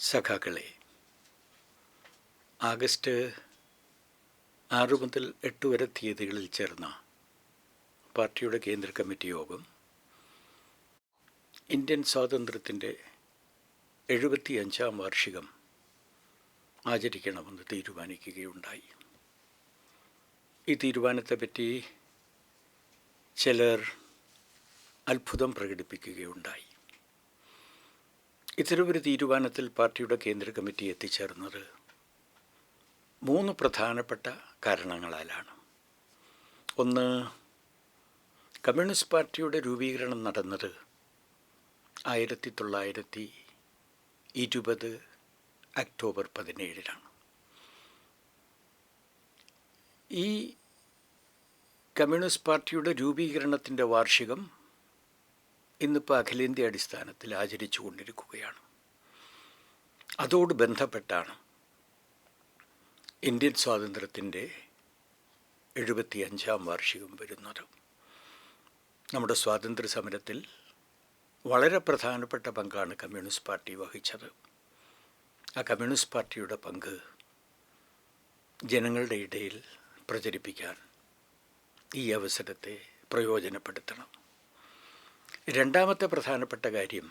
സഖാക്കളെ, ആഗസ്റ്റ് 6 മുതൽ 8 വരെ തീയതികളിൽ ചേർന്ന പാർട്ടിയുടെ കേന്ദ്ര കമ്മിറ്റി യോഗം ഇന്ത്യൻ സ്വാതന്ത്ര്യത്തിൻ്റെ 75-ാം വാർഷികം ആചരിക്കണമെന്ന് തീരുമാനിക്കുകയുണ്ടായി. ഈ തീരുമാനത്തെപ്പറ്റി ചിലർ അത്ഭുതം പ്രകടിപ്പിക്കുകയുണ്ടായി. ഇത്തരമൊരു തീരുമാനത്തിൽ പാർട്ടിയുടെ കേന്ദ്ര കമ്മിറ്റി എത്തിച്ചേർന്നത് 3 പ്രധാനപ്പെട്ട കാരണങ്ങളാലാണ്. ഒന്ന്, കമ്മ്യൂണിസ്റ്റ് പാർട്ടിയുടെ രൂപീകരണം നടന്നത് 1920 ഒക്ടോബർ 17-നാണ്. ഈ കമ്മ്യൂണിസ്റ്റ് പാർട്ടിയുടെ രൂപീകരണത്തിൻ്റെ വാർഷികം ഇന്നിപ്പോൾ അഖിലേന്ത്യാ അടിസ്ഥാനത്തിൽ ആചരിച്ചു കൊണ്ടിരിക്കുകയാണ്. അതോട് ബന്ധപ്പെട്ടാണ് ഇന്ത്യൻ സ്വാതന്ത്ര്യത്തിൻ്റെ 75-ാം വാർഷികം വരുന്നത്. നമ്മുടെ സ്വാതന്ത്ര്യ സമരത്തിൽ വളരെ പ്രധാനപ്പെട്ട പങ്കാണ് കമ്മ്യൂണിസ്റ്റ് പാർട്ടി വഹിച്ചത്. ആ കമ്മ്യൂണിസ്റ്റ് പാർട്ടിയുടെ പങ്ക് ജനങ്ങളുടെ ഇടയിൽ പ്രചരിപ്പിക്കാൻ ഈ അവസരത്തെ പ്രയോജനപ്പെടുത്തണം. രണ്ടാമത്തെ പ്രധാനപ്പെട്ട കാര്യം,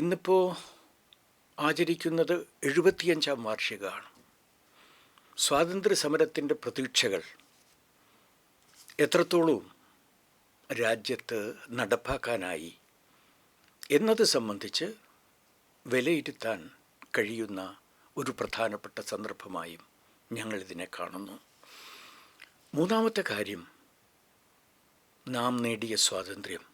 ഇന്നിപ്പോൾ ആചരിക്കുന്നത് 75-ാം വാർഷികമാണ്. സ്വാതന്ത്ര്യ സമരത്തിൻ്റെ പ്രതീക്ഷകൾ എത്രത്തോളം രാജ്യത്ത് നടപ്പാക്കാനായി എന്നത് സംബന്ധിച്ച് വിലയിരുത്താൻ കഴിയുന്ന ഒരു പ്രധാനപ്പെട്ട സന്ദർഭമായും ഞങ്ങളിതിനെ കാണുന്നു. മൂന്നാമത്തെ കാര്യം, നാം നേടിയ സ്വാതന്ത്ര്യം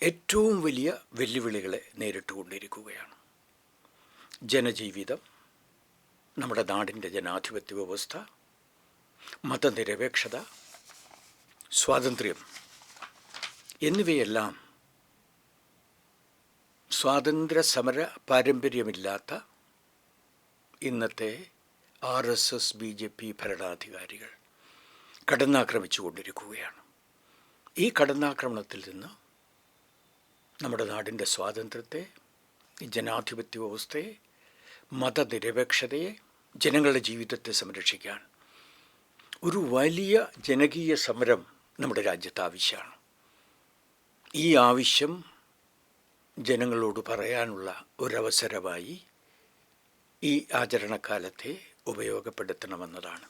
ഏറ്റവും വലിയ വെല്ലുവിളികളെ നേരിട്ടുകൊണ്ടിരിക്കുകയാണ്. ജനജീവിതം, നമ്മുടെ നാടിൻ്റെ ജനാധിപത്യ വ്യവസ്ഥ, മതനിരപേക്ഷത, സ്വാതന്ത്ര്യം എന്നിവയെല്ലാം സ്വാതന്ത്ര്യ സമര പാരമ്പര്യമില്ലാത്ത ഇന്നത്തെ RSS BJP ഭരണാധികാരികൾ കടന്നാക്രമിച്ചു കൊണ്ടിരിക്കുകയാണ്. ഈ കടന്നാക്രമണത്തിൽ നിന്ന് നമ്മുടെ നാടിൻ്റെ സ്വാതന്ത്ര്യത്തെ, ജനാധിപത്യ വ്യവസ്ഥയെ, മതനിരപേക്ഷതയെ, ജനങ്ങളുടെ ജീവിതത്തെ സംരക്ഷിക്കാൻ ഒരു വലിയ ജനകീയ സമരം നമ്മുടെ രാജ്യത്ത് ആവശ്യമാണ്. ഈ ആവശ്യം ജനങ്ങളോട് പറയാനുള്ള ഒരവസരമായി ഈ ആചരണക്കാലത്തെ ഉപയോഗപ്പെടുത്തണമെന്നതാണ്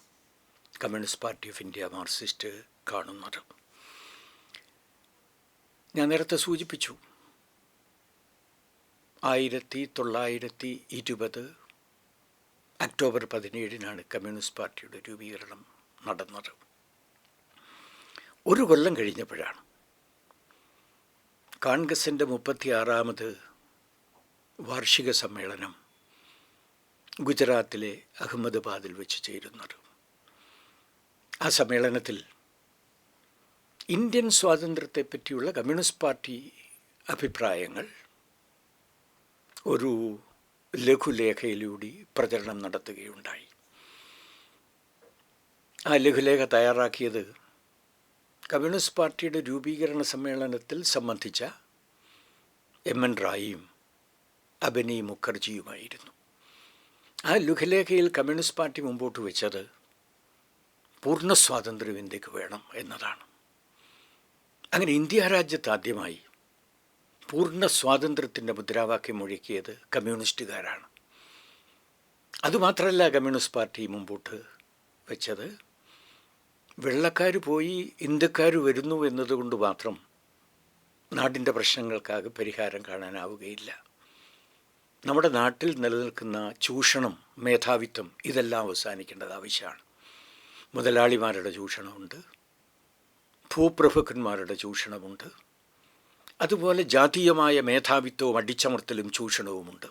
കമ്മ്യൂണിസ്റ്റ് പാർട്ടി ഓഫ് ഇന്ത്യ മാർക്സിസ്റ്റ് കാണുന്നത്. ഞാൻ നേരത്തെ സൂചിപ്പിച്ചു, 1920 ഒക്ടോബർ 17-നാണ് കമ്മ്യൂണിസ്റ്റ് പാർട്ടിയുടെ രൂപീകരണം നടന്നത്. ഒരു കൊല്ലം കഴിഞ്ഞപ്പോഴാണ് കോൺഗ്രസിൻ്റെ 36ാമത് വാർഷിക സമ്മേളനം ഗുജറാത്തിലെ അഹമ്മദാബാദിൽ വെച്ച് ചേരുന്നത്. ആ സമ്മേളനത്തിൽ ഇന്ത്യൻ സ്വാതന്ത്ര്യത്തെപ്പറ്റിയുള്ള കമ്മ്യൂണിസ്റ്റ് പാർട്ടി അഭിപ്രായങ്ങൾ ഒരു ലഘുലേഖയിലൂടെ പ്രചരണം നടത്തുകയുണ്ടായി. ആ ലഘുലേഖ തയ്യാറാക്കിയത് കമ്മ്യൂണിസ്റ്റ് പാർട്ടിയുടെ രൂപീകരണ സമ്മേളനത്തിൽ സംബന്ധിച്ച MN റായിയും അബനി മുഖർജിയുമായിരുന്നു. ആ ലഘുലേഖയിൽ കമ്മ്യൂണിസ്റ്റ് പാർട്ടി മുമ്പോട്ട് വെച്ചത് പൂർണ്ണ സ്വാതന്ത്ര്യം ഇന്ത്യക്ക് വേണം എന്നതാണ്. അങ്ങനെ ഇന്ത്യ രാജ്യത്ത് ആദ്യമായി പൂർണ്ണ സ്വാതന്ത്ര്യത്തിൻ്റെ മുദ്രാവാക്യം മുഴക്കിയത് കമ്മ്യൂണിസ്റ്റുകാരാണ്. അതുമാത്രമല്ല, കമ്മ്യൂണിസ്റ്റ് പാർട്ടി മുമ്പോട്ട് വെച്ചത് വെള്ളക്കാർ പോയി ഇന്ത്യക്കാർ വരുന്നു എന്നതുകൊണ്ട് മാത്രം നാടിൻ്റെ പ്രശ്നങ്ങൾക്കാകെ പരിഹാരം കാണാനാവുകയില്ല. നമ്മുടെ നാട്ടിൽ നിലനിൽക്കുന്ന ചൂഷണം, മേധാവിത്വം, ഇതെല്ലാം അവസാനിക്കേണ്ടത് ആവശ്യമാണ്. മുതലാളിമാരുടെ ചൂഷണമുണ്ട്, ഭൂപ്രഭുക്കന്മാരുടെ ചൂഷണമുണ്ട്, അതുപോലെ ജാതീയമായ മേധാവിത്വവും അടിച്ചമർത്തലും ചൂഷണവുമുണ്ട്.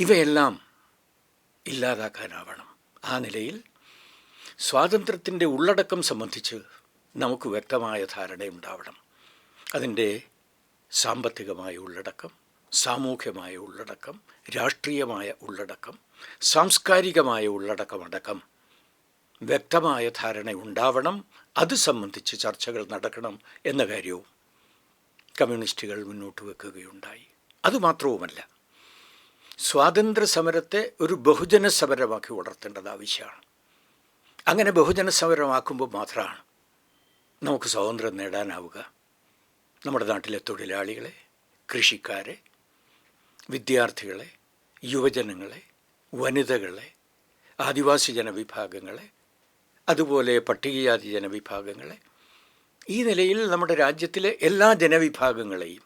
ഇവയെല്ലാം ഇല്ലാതാക്കാനാവണം. ആ നിലയിൽ സ്വാതന്ത്ര്യത്തിൻ്റെ ഉള്ളടക്കം സംബന്ധിച്ച് നമുക്ക് വ്യക്തമായ ധാരണയുണ്ടാവണം. അതിൻ്റെ സാമ്പത്തികമായ ഉള്ളടക്കം, സാമൂഹ്യമായ ഉള്ളടക്കം, രാഷ്ട്രീയമായ ഉള്ളടക്കം, സാംസ്കാരികമായ ഉള്ളടക്കമടക്കം വ്യക്തമായ ധാരണ ഉണ്ടാവണം. അത് സംബന്ധിച്ച് ചർച്ചകൾ നടക്കണം എന്ന കാര്യവും കമ്മ്യൂണിസ്റ്റുകൾ മുന്നോട്ട് വെക്കുകയുണ്ടായി. അതുമാത്രവുമല്ല, സ്വാതന്ത്ര്യ സമരത്തെ ഒരു ബഹുജന സമരമാക്കി വളർത്തേണ്ടത് ആവശ്യമാണ്. അങ്ങനെ ബഹുജന സമരമാക്കുമ്പോൾ മാത്രമാണ് നമുക്ക് സ്വാതന്ത്ര്യം നേടാനാവുക. നമ്മുടെ നാട്ടിലെ തൊഴിലാളികളെ, കൃഷിക്കാരെ, വിദ്യാർത്ഥികളെ, യുവജനങ്ങളെ, വനിതകളെ, ആദിവാസി ജനവിഭാഗങ്ങളെ, അതുപോലെ പട്ടികജാതി ജനവിഭാഗങ്ങളെ, ഈ നിലയിൽ നമ്മുടെ രാജ്യത്തിലെ എല്ലാ ജനവിഭാഗങ്ങളെയും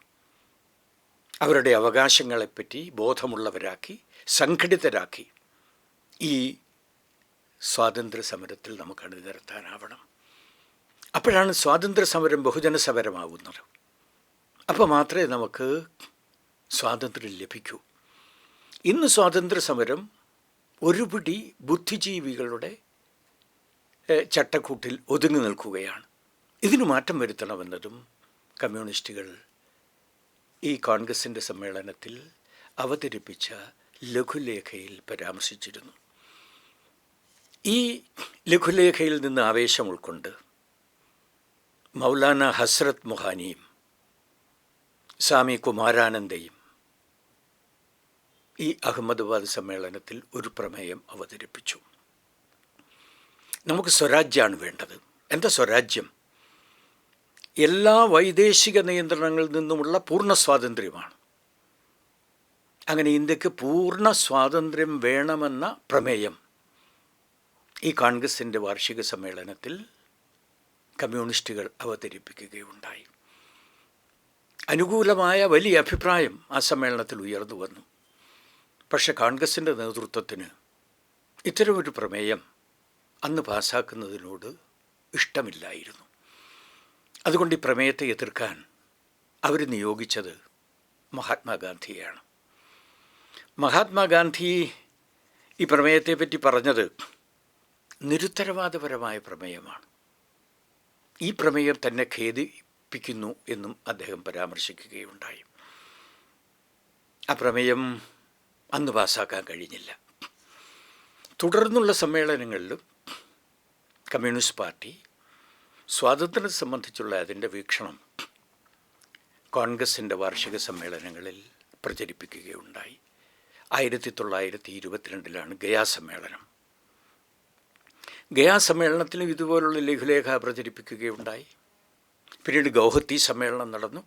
അവരുടെ അവകാശങ്ങളെപ്പറ്റി ബോധമുള്ളവരാക്കി സംഘടിതരാക്കി ഈ സ്വാതന്ത്ര്യ സമരത്തിൽ നമുക്ക് അണിനിരത്താനാവണം. അപ്പോഴാണ് സ്വാതന്ത്ര്യ സമരം ബഹുജന സമരമാവുന്നത്. അപ്പോൾ മാത്രമേ നമുക്ക് സ്വാതന്ത്ര്യം ലഭിക്കൂ. ഇന്ന് സ്വാതന്ത്ര്യ സമരം ഒരുപിടി ബുദ്ധിജീവികളുടെ ചട്ടക്കൂട്ടിൽ ഒതുങ്ങി നിൽക്കുകയാണ്. ഇതിന് മാറ്റം വരുത്തണമെന്നതും കമ്മ്യൂണിസ്റ്റുകൾ ഈ കോൺഗ്രസിൻ്റെ സമ്മേളനത്തിൽ അവതരിപ്പിച്ച ലഘുലേഖയിൽ പരാമർശിച്ചിരുന്നു. ഈ ലഘുലേഖയിൽ നിന്ന് ആവേശം ഉൾക്കൊണ്ട് മൗലാന ഹസ്രത്ത് മൊഹാനിയും സ്വാമി കുമാരാനന്ദയും ഈ അഹമ്മദാബാദ് സമ്മേളനത്തിൽ ഒരു പ്രമേയം അവതരിപ്പിച്ചു. നമുക്ക് സ്വരാജ്യമാണ് വേണ്ടത്. എന്താ സ്വരാജ്യം? എല്ലാ വൈദേശിക നിയന്ത്രണങ്ങളിൽ നിന്നുമുള്ള പൂർണ്ണ സ്വാതന്ത്ര്യമാണ്. അങ്ങനെ ഇന്ത്യക്ക് പൂർണ്ണ സ്വാതന്ത്ര്യം വേണമെന്ന പ്രമേയം ഈ കോൺഗ്രസിൻ്റെ വാർഷിക സമ്മേളനത്തിൽ കമ്മ്യൂണിസ്റ്റുകൾ അവതരിപ്പിക്കുകയുണ്ടായി. അനുകൂലമായ വലിയ അഭിപ്രായം ആ സമ്മേളനത്തിൽ ഉയർന്നു വന്നു. പക്ഷെ കോൺഗ്രസിൻ്റെ നേതൃത്വത്തിന് ഇത്തരമൊരു പ്രമേയം അന്ന് പാസ്സാക്കുന്നതിനോട് ഇഷ്ടമില്ലായിരുന്നു. അതുകൊണ്ട് ഈ പ്രമേയത്തെ എതിർക്കാൻ അവർ നിയോഗിച്ചത് മഹാത്മാഗാന്ധിയെയാണ്. മഹാത്മാഗാന്ധി ഈ പ്രമേയത്തെപ്പറ്റി പറഞ്ഞത് നിരുത്തരവാദപരമായ പ്രമേയമാണ്. ഈ പ്രമേയം തന്നെ ഖേദിപ്പിക്കുന്നു എന്നും അദ്ദേഹം പരാമർശിക്കുകയുണ്ടായി. ആ പ്രമേയം അന്ന് പാസ്സാക്കാൻ കഴിഞ്ഞില്ല. തുടർന്നുള്ള സമ്മേളനങ്ങളിലും കമ്മ്യൂണിസ്റ്റ് പാർട്ടി സ്വാതന്ത്ര്യം സംബന്ധിച്ചുള്ള അതിൻ്റെ വീക്ഷണം കോൺഗ്രസിൻ്റെ വാർഷിക സമ്മേളനങ്ങളിൽ പ്രചരിപ്പിക്കുകയുണ്ടായി. 1922 ഗയാ സമ്മേളനം. ഗയാ സമ്മേളനത്തിലും ഇതുപോലുള്ള ലഘുലേഖ പ്രചരിപ്പിക്കുകയുണ്ടായി. പിന്നീട് ഗൗഹത്തി സമ്മേളനം നടന്നു.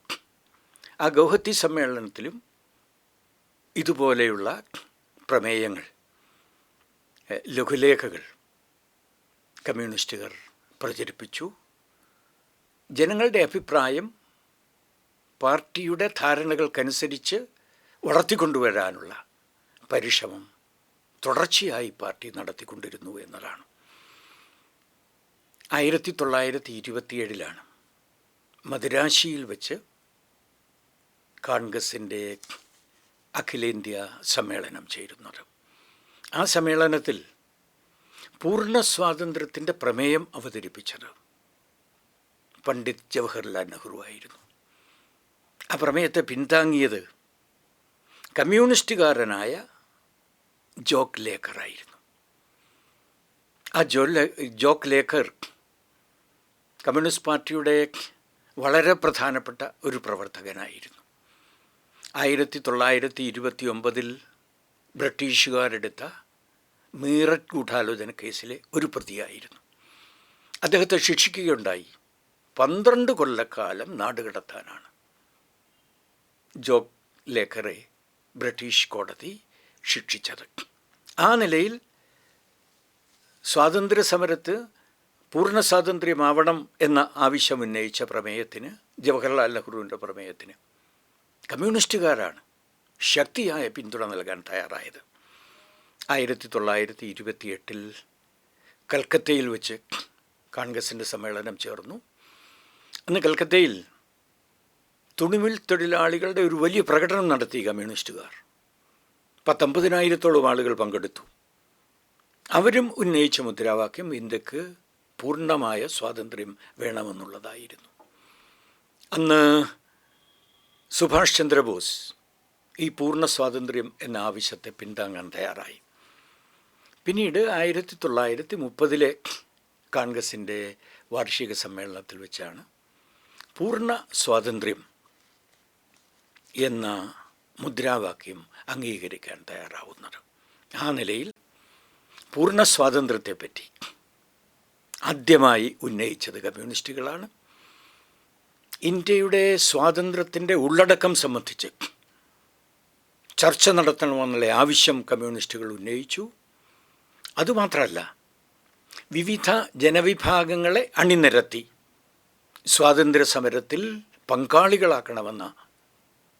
ആ ഗൗഹത്തി സമ്മേളനത്തിലും ഇതുപോലെയുള്ള പ്രമേയങ്ങൾ, ലഘുലേഖകൾ കമ്മ്യൂണിസ്റ്റുകാർ പ്രചരിപ്പിച്ചു. ജനങ്ങളുടെ അഭിപ്രായം പാർട്ടിയുടെ ധാരണകൾക്കനുസരിച്ച് വളർത്തിക്കൊണ്ടുവരാനുള്ള പരിശ്രമം തുടർച്ചയായി പാർട്ടി നടത്തിക്കൊണ്ടിരുന്നു എന്നതാണ്. 1927 മദിരാശിയിൽ വെച്ച് കോൺഗ്രസിൻ്റെ അഖിലേന്ത്യാ സമ്മേളനം ചേരുന്നത്. ആ സമ്മേളനത്തിൽ പൂർണ്ണ സ്വാതന്ത്ര്യത്തിൻ്റെ പ്രമേയം അവതരിപ്പിച്ചത് പണ്ഡിറ്റ് ജവഹർലാൽ നെഹ്റു ആയിരുന്നു. ആ പ്രമേയത്തെ പിന്താങ്ങിയത് കമ്മ്യൂണിസ്റ്റുകാരനായ ജോക്ക് ലേക്കർ ആയിരുന്നു. ആ ജോക്ക് ലേക്കർ കമ്മ്യൂണിസ്റ്റ് പാർട്ടിയുടെ വളരെ പ്രധാനപ്പെട്ട ഒരു പ്രവർത്തകനായിരുന്നു. 1929 ബ്രിട്ടീഷുകാരെടുത്ത മീററ്റ് ഗൂഢാലോചന കേസിലെ ഒരു പ്രതിയായിരുന്നു. അദ്ദേഹത്തെ ശിക്ഷിക്കുകയുണ്ടായി. 12 കൊല്ലക്കാലം നാടുകടത്താനാണ് ജോക്ക് ലേക്കറെ ബ്രിട്ടീഷ് കോടതി ശിക്ഷിച്ചത്. ആ നിലയിൽ സ്വാതന്ത്ര്യ സമരത്ത് പൂർണ്ണ സ്വാതന്ത്ര്യമാവണം എന്ന ആവശ്യം ഉന്നയിച്ച പ്രമേയത്തിന്, ജവഹർലാൽ നെഹ്റുവിൻ്റെ പ്രമേയത്തിന് കമ്മ്യൂണിസ്റ്റുകാരാണ് ശക്തിയായ പിന്തുണ നൽകാൻ തയ്യാറായത്. 1928 കൽക്കത്തയിൽ വെച്ച് കോൺഗ്രസിൻ്റെ സമ്മേളനം ചേർന്നു. അന്ന് കൽക്കത്തയിൽ തുണിമിൽ തൊഴിലാളികളുടെ ഒരു വലിയ പ്രകടനം നടത്തി കമ്മ്യൂണിസ്റ്റുകാർ. 19,000-ഓളം ആളുകൾ പങ്കെടുത്തു. അവരും ഉന്നയിച്ച മുദ്രാവാക്യം ഇന്ത്യക്ക് പൂർണ്ണമായ സ്വാതന്ത്ര്യം വേണമെന്നുള്ളതായിരുന്നു. അന്ന് സുഭാഷ് ചന്ദ്രബോസ് ഈ പൂർണ്ണ സ്വാതന്ത്ര്യം എന്ന ആവശ്യത്തെ പിന്താങ്ങാൻ തയ്യാറായി. പിന്നീട് 1930 കോൺഗ്രസിൻ്റെ വാർഷിക സമ്മേളനത്തിൽ വെച്ചാണ് പൂർണ്ണ സ്വാതന്ത്ര്യം എന്ന മുദ്രാവാക്യം അംഗീകരിക്കാൻ തയ്യാറാവുന്നത്. ആ നിലയിൽ പൂർണ്ണ സ്വാതന്ത്ര്യത്തെപ്പറ്റി ആദ്യമായി ഉന്നയിച്ചത് കമ്മ്യൂണിസ്റ്റുകളാണ്. ഇന്ത്യയുടെ സ്വാതന്ത്ര്യത്തിൻ്റെ ഉള്ളടക്കം സംബന്ധിച്ച് ചർച്ച നടത്തണമെന്നുള്ള ആവശ്യം കമ്മ്യൂണിസ്റ്റുകൾ ഉന്നയിച്ചു. അതുമാത്രമല്ല, വിവിധ ജനവിഭാഗങ്ങളെ അണിനിരത്തി സ്വാതന്ത്ര്യ സമരത്തിൽ പങ്കാളികളാക്കണമെന്ന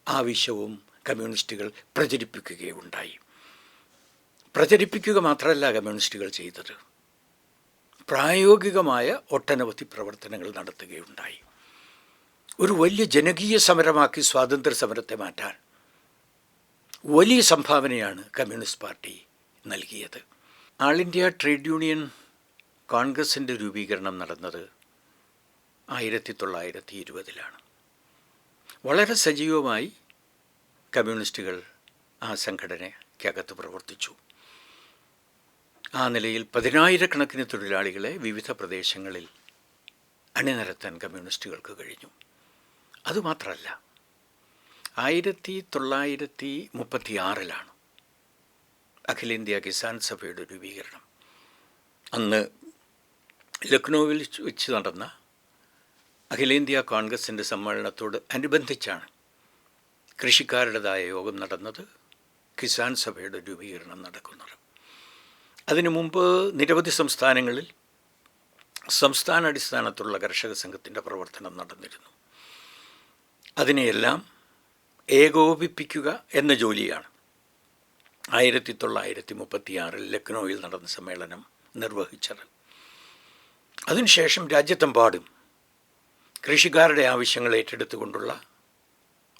ആവശ്യവും കമ്മ്യൂണിസ്റ്റുകൾ പ്രചരിപ്പിക്കുകയുണ്ടായി. പ്രചരിപ്പിക്കുക മാത്രമല്ല കമ്മ്യൂണിസ്റ്റുകൾ ചെയ്തത്, പ്രായോഗികമായ ഒട്ടനവധി പ്രവർത്തനങ്ങൾ നടത്തുകയുണ്ടായി. ഒരു വലിയ ജനകീയ സമരമാക്കി സ്വാതന്ത്ര്യ സമരത്തെ മാറ്റാൻ വലിയ സംഭാവനയാണ് കമ്മ്യൂണിസ്റ്റ് പാർട്ടി നൽകിയത്. ആൾ ഇന്ത്യ ട്രേഡ് യൂണിയൻ കോൺഗ്രസിൻ്റെ രൂപീകരണം നടന്നത് 1920-ലാണ്. വളരെ സജീവമായി കമ്മ്യൂണിസ്റ്റുകൾ ആ സംഘടനയ്ക്കകത്ത് പ്രവർത്തിച്ചു. ആ നിലയിൽ 10,000-കണക്കിന് തൊഴിലാളികളെ വിവിധ പ്രദേശങ്ങളിൽ അണിനിരത്താൻ കമ്മ്യൂണിസ്റ്റുകൾക്ക് കഴിഞ്ഞു. അതുമാത്രമല്ല, 1936-ലാണ് അഖിലേന്ത്യാ കിസാൻ സഭയുടെ രൂപീകരണം. അന്ന് ലക്നൗവിൽ വെച്ച് നടന്ന അഖിലേന്ത്യാ കോൺഗ്രസിൻ്റെ സമ്മേളനത്തോട് അനുബന്ധിച്ചാണ് കൃഷിക്കാരുടേതായ യോഗം നടന്നത്, കിസാൻ സഭയുടെ രൂപീകരണം നടക്കുന്നത്. അതിനു മുമ്പ് നിരവധി സംസ്ഥാനങ്ങളിൽ സംസ്ഥാനാടിസ്ഥാനത്തുള്ള കർഷക സംഘത്തിൻ്റെ പ്രവർത്തനം നടന്നിരുന്നു. അതിനെയെല്ലാം ഏകോപിപ്പിക്കുക എന്ന ജോലിയാണ് 1936 ലക്നൗവിൽ നടന്ന സമ്മേളനം നിർവഹിച്ചത്. അതിനുശേഷം രാജ്യത്തെമ്പാടും കൃഷിക്കാരുടെ ആവശ്യങ്ങൾ ഏറ്റെടുത്തുകൊണ്ടുള്ള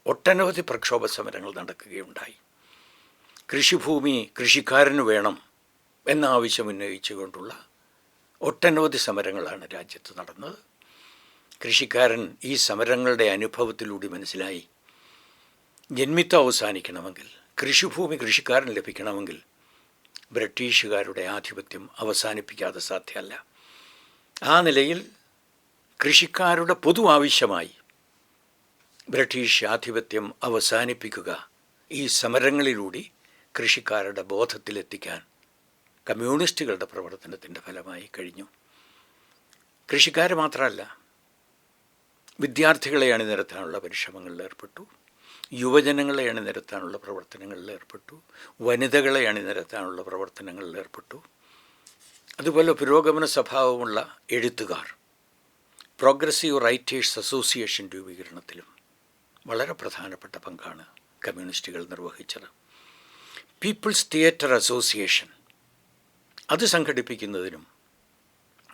ഒട്ടനവധി പ്രക്ഷോഭ സമരങ്ങൾ നടക്കുകയുണ്ടായി. കൃഷിഭൂമി കൃഷിക്കാരന് വേണം എന്ന ആവശ്യം ഉന്നയിച്ചുകൊണ്ടുള്ള ഒട്ടനവധി സമരങ്ങളാണ് രാജ്യത്ത് നടന്നത്. കൃഷിക്കാരൻ ഈ സമരങ്ങളുടെ അനുഭവത്തിലൂടെ മനസ്സിലായി, ജന്മിത്വം അവസാനിക്കണമെങ്കിൽ, കൃഷിഭൂമി കൃഷിക്കാരന് ലഭിക്കണമെങ്കിൽ ബ്രിട്ടീഷുകാരുടെ ആധിപത്യം അവസാനിപ്പിക്കാതെ സാധ്യമല്ല. ആ നിലയിൽ കൃഷിക്കാരുടെ പൊതു ആവശ്യമായി ബ്രിട്ടീഷ് ആധിപത്യം അവസാനിപ്പിക്കുക ഈ സമരങ്ങളിലൂടെ കൃഷിക്കാരുടെ ബോധത്തിലെത്തിക്കാൻ കമ്മ്യൂണിസ്റ്റുകളുടെ പ്രവർത്തനത്തിൻ്റെ ഫലമായി കഴിഞ്ഞു. കൃഷിക്കാർ മാത്രമല്ല, വിദ്യാർത്ഥികളെ അണിനിരത്താനുള്ള പരിശ്രമങ്ങളിൽ ഏർപ്പെട്ടു, യുവജനങ്ങളെ അണിനിരത്താനുള്ള പ്രവർത്തനങ്ങളിൽ ഏർപ്പെട്ടു, വനിതകളെ അണിനിരത്താനുള്ള പ്രവർത്തനങ്ങളിൽ ഏർപ്പെട്ടു. അതുപോലെ പുരോഗമന സ്വഭാവമുള്ള എഴുത്തുകാർ, പ്രോഗ്രസീവ് റൈറ്റേഴ്സ് അസോസിയേഷൻ രൂപീകരണത്തിലും വളരെ പ്രധാനപ്പെട്ട പങ്കാണ് കമ്മ്യൂണിസ്റ്റുകൾ നിർവഹിച്ചത്. പീപ്പിൾസ് തിയേറ്റർ അസോസിയേഷൻ, അത് സംഘടിപ്പിക്കുന്നതിനും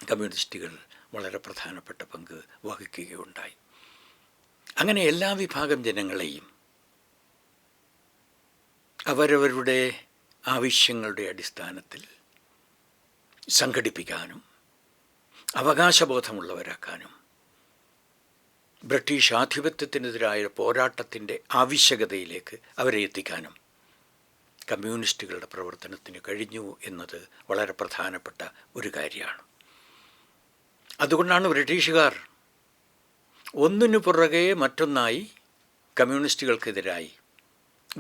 കമ്മ്യൂണിസ്റ്റുകൾ വളരെ പ്രധാനപ്പെട്ട പങ്ക് വഹിക്കുകയുണ്ടായി. അങ്ങനെ എല്ലാ വിഭാഗം ജനങ്ങളെയും അവരവരുടെ ആവശ്യങ്ങളുടെ അടിസ്ഥാനത്തിൽ സംഘടിപ്പിക്കാനും അവകാശബോധമുള്ളവരാക്കാനും ബ്രിട്ടീഷ് ആധിപത്യത്തിനെതിരായ പോരാട്ടത്തിൻ്റെ ആവശ്യകതയിലേക്ക് അവരെ എത്തിക്കാനും കമ്മ്യൂണിസ്റ്റുകളുടെ പ്രവർത്തനത്തിന് കഴിഞ്ഞു എന്നത് വളരെ പ്രധാനപ്പെട്ട ഒരു കാര്യമാണ്. അതുകൊണ്ടാണ് ബ്രിട്ടീഷുകാർ ഒന്നിനു പുറകെ മറ്റൊന്നായി കമ്മ്യൂണിസ്റ്റുകൾക്കെതിരായി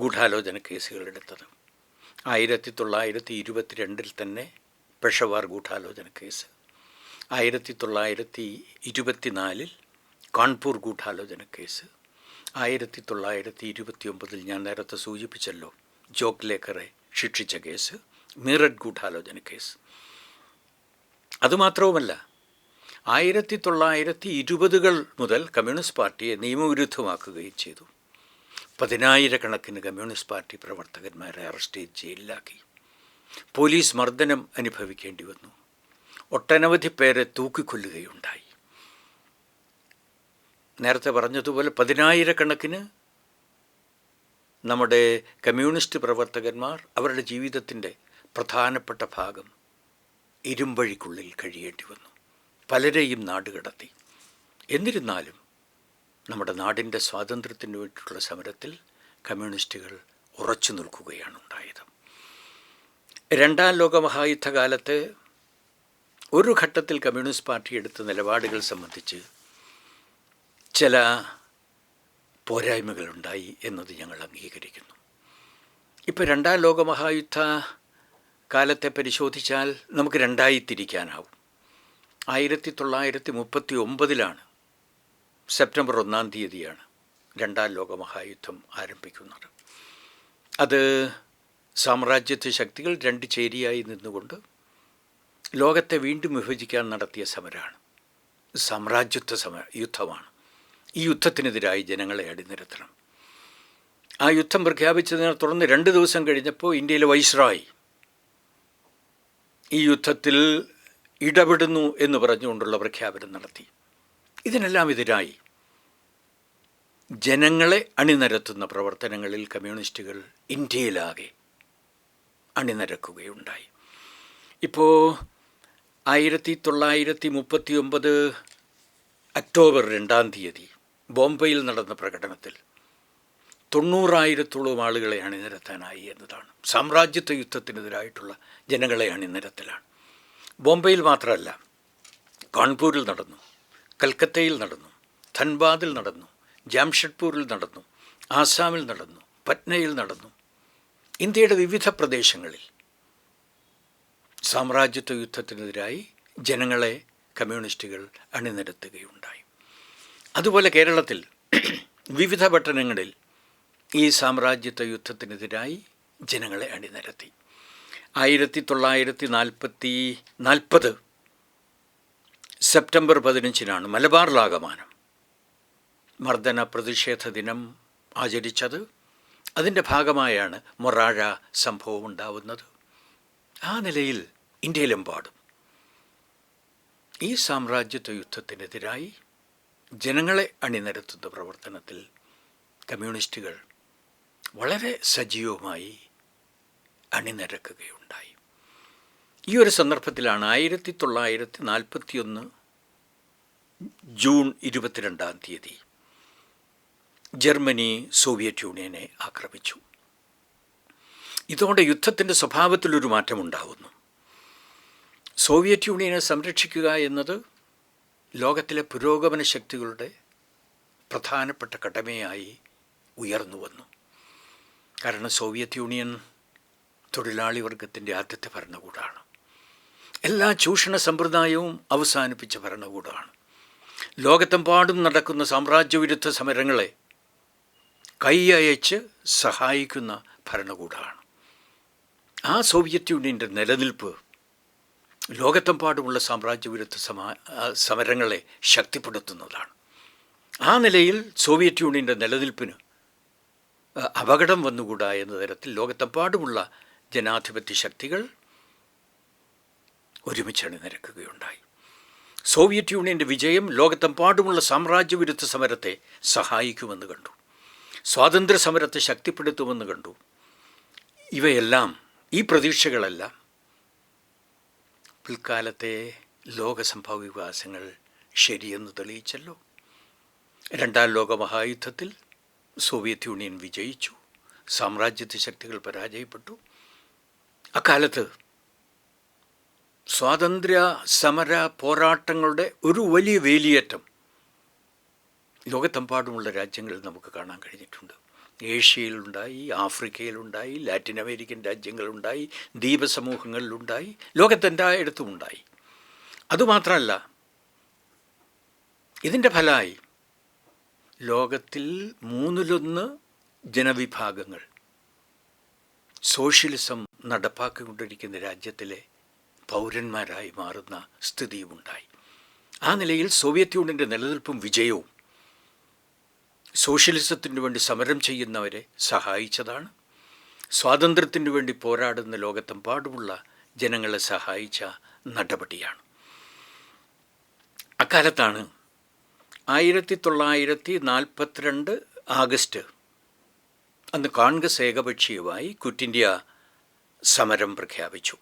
ഗൂഢാലോചന കേസുകൾ എടുത്തത്. 1922 തന്നെ പെഷവാർ ഗൂഢാലോചന കേസ്, 1924 കാൺപൂർ ഗൂഢാലോചന കേസ്, 1929 ഞാൻ നേരത്തെ സൂചിപ്പിച്ചല്ലോ ജോക്ലേക്കറെ ശിക്ഷിച്ച കേസ്, മീററ്റ് ഗൂഢാലോചന കേസ്. അതുമാത്രവുമല്ല, 1920 മുതൽ കമ്മ്യൂണിസ്റ്റ് പാർട്ടിയെ നിയമവിരുദ്ധമാക്കുകയും ചെയ്തു. 10,000-കണക്കിന് കമ്മ്യൂണിസ്റ്റ് പാർട്ടി പ്രവർത്തകന്മാരെ അറസ്റ്റ് ചെയ്ത് ജയിലിലാക്കി. പോലീസ് മർദ്ദനം അനുഭവിക്കേണ്ടി വന്നു. ഒട്ടനവധി പേരെ തൂക്കിക്കൊല്ലുകയുണ്ടായി. നേരത്തെ പറഞ്ഞതുപോലെ 10,000-കണക്കിന് നമ്മുടെ കമ്മ്യൂണിസ്റ്റ് പ്രവർത്തകന്മാർ അവരുടെ ജീവിതത്തിൻ്റെ പ്രധാനപ്പെട്ട ഭാഗം ഇരുമ്പഴിക്കുള്ളിൽ കഴിയേണ്ടി വന്നു. പലരെയും നാടുകടത്തി. എന്നിരുന്നാലും നമ്മുടെ നാടിൻ്റെ സ്വാതന്ത്ര്യത്തിന് വേണ്ടിയിട്ടുള്ള സമരത്തിൽ കമ്മ്യൂണിസ്റ്റുകൾ ഉറച്ചു നിൽക്കുകയാണ് ഉണ്ടായത്. രണ്ടാം ലോകമഹായുദ്ധകാലത്ത് ഒരു ഘട്ടത്തിൽ കമ്മ്യൂണിസ്റ്റ് പാർട്ടി എടുത്ത നിലപാടുകൾ സംബന്ധിച്ച് ചില പോരായ്മകളുണ്ടായി എന്നത് ഞങ്ങൾ അംഗീകരിക്കുന്നു. ഇപ്പോൾ രണ്ടാം ലോകമഹായുദ്ധ കാലത്തെ പരിശോധിച്ചാൽ നമുക്ക് രണ്ടായി തിരിക്കാനാവും. 1939 സെപ്റ്റംബർ 1 രണ്ടാം ലോകമഹായുദ്ധം ആരംഭിക്കുന്നത്. അത് സാമ്രാജ്യത്വ ശക്തികൾ രണ്ട് ചേരിയായി നിന്നുകൊണ്ട് ലോകത്തെ വീണ്ടും വിഭജിക്കാൻ നടത്തിയ സമരമാണ്. സാമ്രാജ്യത്വ യുദ്ധമാണ്. ഈ യുദ്ധത്തിനെതിരായി ജനങ്ങളെ അണിനിരത്തണം. ആ യുദ്ധം പ്രഖ്യാപിച്ചതിനെ തുടർന്ന് 2 ദിവസം കഴിഞ്ഞപ്പോൾ ഇന്ത്യയിലെ വൈസ്രോയി ഈ യുദ്ധത്തിൽ ഇടപെടുന്നു എന്ന് പറഞ്ഞുകൊണ്ടുള്ള പ്രഖ്യാപനം നടത്തി. ഇതിനെല്ലാം എതിരായി ജനങ്ങളെ അണിനിരത്തുന്ന പ്രവർത്തനങ്ങളിൽ കമ്മ്യൂണിസ്റ്റുകൾ ഇന്ത്യയിലാകെ അണിനിരക്കുകയുണ്ടായി. ഇപ്പോൾ 1939 ഒക്ടോബർ 2 ബോംബെയിൽ നടന്ന പ്രകടനത്തിൽ 90,000-ഓളം ആളുകളെ അണിനിരത്താനായി എന്നതാണ്. സാമ്രാജ്യത്വ യുദ്ധത്തിനെതിരായിട്ടുള്ള ജനങ്ങളെ അണിനിരത്തലാണ്. ബോംബെയിൽ മാത്രമല്ല, കാൺപൂരിൽ നടന്നു, കൽക്കത്തയിൽ നടന്നു, ധൻബാദിൽ നടന്നു, ജാംഷഡ്പൂരിൽ നടന്നു, ആസാമിൽ നടന്നു, പറ്റ്നയിൽ നടന്നു. ഇന്ത്യയുടെ വിവിധ പ്രദേശങ്ങളിൽ സാമ്രാജ്യത്വ യുദ്ധത്തിനെതിരായി ജനങ്ങളെ കമ്മ്യൂണിസ്റ്റുകൾ അണിനിരത്തുകയുണ്ടായി. അതുപോലെ കേരളത്തിൽ വിവിധ പട്ടണങ്ങളിൽ ഈ സാമ്രാജ്യത്വ യുദ്ധത്തിനെതിരായി ജനങ്ങളെ അണിനിരത്തി. 1940 സെപ്റ്റംബർ 15 മലബാറിൽ ആകമാനം മർദ്ദന പ്രതിഷേധ ദിനം ആചരിച്ചത്. അതിൻ്റെ ഭാഗമായാണ് മൊറാഴ സംഭവം ഉണ്ടാവുന്നത്. ആ നിലയിൽ ഇന്ത്യയിലെമ്പാടും ഈ സാമ്രാജ്യത്വ യുദ്ധത്തിനെതിരായി ജനങ്ങളെ അണിനിരത്തുന്ന പ്രവർത്തനത്തിൽ കമ്മ്യൂണിസ്റ്റുകൾ വളരെ സജീവമായി അണിനിരക്കുകയുണ്ടായി. ഈ ഒരു സന്ദർഭത്തിലാണ് 1941 ജൂൺ 22 ജർമ്മനി സോവിയറ്റ് യൂണിയനെ ആക്രമിച്ചു. ഇതോടെ യുദ്ധത്തിൻ്റെ സ്വഭാവത്തിലൊരു മാറ്റമുണ്ടാകുന്നു. സോവിയറ്റ് യൂണിയനെ സംരക്ഷിക്കുക എന്നത് ലോകത്തിലെ പുരോഗമന ശക്തികളുടെ പ്രധാനപ്പെട്ട കടമയായി ഉയർന്നു വന്നു. കാരണം സോവിയറ്റ് യൂണിയൻ തൊഴിലാളി വർഗത്തിൻ്റെ ആദ്യത്തെ ഭരണകൂടമാണ്. എല്ലാ ചൂഷണ സമ്പ്രദായവും അവസാനിപ്പിച്ച ഭരണകൂടമാണ്. ലോകത്തെമ്പാടും നടക്കുന്ന സാമ്രാജ്യവിരുദ്ധ സമരങ്ങളെ കൈയയച്ച് സഹായിക്കുന്ന ഭരണകൂടമാണ്. ആ സോവിയറ്റ് യൂണിയൻ്റെ നിലനിൽപ്പ് ലോകത്തെമ്പാടുമുള്ള സാമ്രാജ്യവിരുദ്ധ സമരങ്ങളെ ശക്തിപ്പെടുത്തുന്നതാണ്. ആ നിലയിൽ സോവിയറ്റ് യൂണിയൻ്റെ നിലനിൽപ്പിന് അപകടം വന്നുകൂടാ എന്ന തരത്തിൽ ലോകത്തെമ്പാടുമുള്ള ജനാധിപത്യ ശക്തികൾ ഒരുമിച്ച് അണിനിരക്കുകയുണ്ടായി. സോവിയറ്റ് യൂണിയൻ്റെ വിജയം ലോകത്തെമ്പാടുമുള്ള സാമ്രാജ്യവിരുദ്ധ സമരത്തെ സഹായിക്കുമെന്ന് കണ്ടു. സ്വാതന്ത്ര്യ സമരത്തെ ശക്തിപ്പെടുത്തുമെന്ന് കണ്ടു. ഇവയെല്ലാം, ഈ പ്രതീക്ഷകളെല്ലാം പിൽക്കാലത്തെ ലോകസംഭവ വികാസങ്ങൾ ശരിയെന്ന് തെളിയിച്ചല്ലോ. രണ്ടാം ലോകമഹായുദ്ധത്തിൽ സോവിയറ്റ് യൂണിയൻ വിജയിച്ചു, സാമ്രാജ്യത്വ ശക്തികൾ പരാജയപ്പെട്ടു. അക്കാലത്ത് സ്വാതന്ത്ര്യ സമര പോരാട്ടങ്ങളുടെ ഒരു വലിയ വേലിയേറ്റം ലോകത്തെമ്പാടുമുള്ള രാജ്യങ്ങളിൽ നമുക്ക് കാണാൻ കഴിഞ്ഞിട്ടുണ്ട്. ഏഷ്യയിലുണ്ടായി, ആഫ്രിക്കയിലുണ്ടായി, ലാറ്റിൻ അമേരിക്കൻ രാജ്യങ്ങളുണ്ടായി, ദ്വീപസമൂഹങ്ങളിലുണ്ടായി, ലോകത്തെല്ലായിടത്തും ഉണ്ടായി. അതുമാത്രമല്ല, ഇതിൻ്റെ ഫലമായി ലോകത്തിൽ 1/3 ജനവിഭാഗങ്ങൾ സോഷ്യലിസം നടപ്പാക്കിക്കൊണ്ടിരിക്കുന്ന രാജ്യത്തിലെ പൗരന്മാരായി മാറുന്ന സ്ഥിതിയുമുണ്ടായി. ആ നിലയിൽ സോവിയറ്റ് യൂണിയൻ്റെ നിലനിൽപ്പും വിജയവും സോഷ്യലിസത്തിനു വേണ്ടി സമരം ചെയ്യുന്നവരെ സഹായിച്ചതാണ്. സ്വാതന്ത്ര്യത്തിനു വേണ്ടി പോരാടുന്ന ലോകത്തെമ്പാടുമുള്ള ജനങ്ങളെ സഹായിച്ച നടപടിയാണ്. അക്കാലത്താണ് 1942 ആഗസ്റ്റ്, അന്ന് കോൺഗ്രസ് ഏകപക്ഷീയമായി ക്വിറ്റ് ഇന്ത്യ സമരം പ്രഖ്യാപിച്ചു.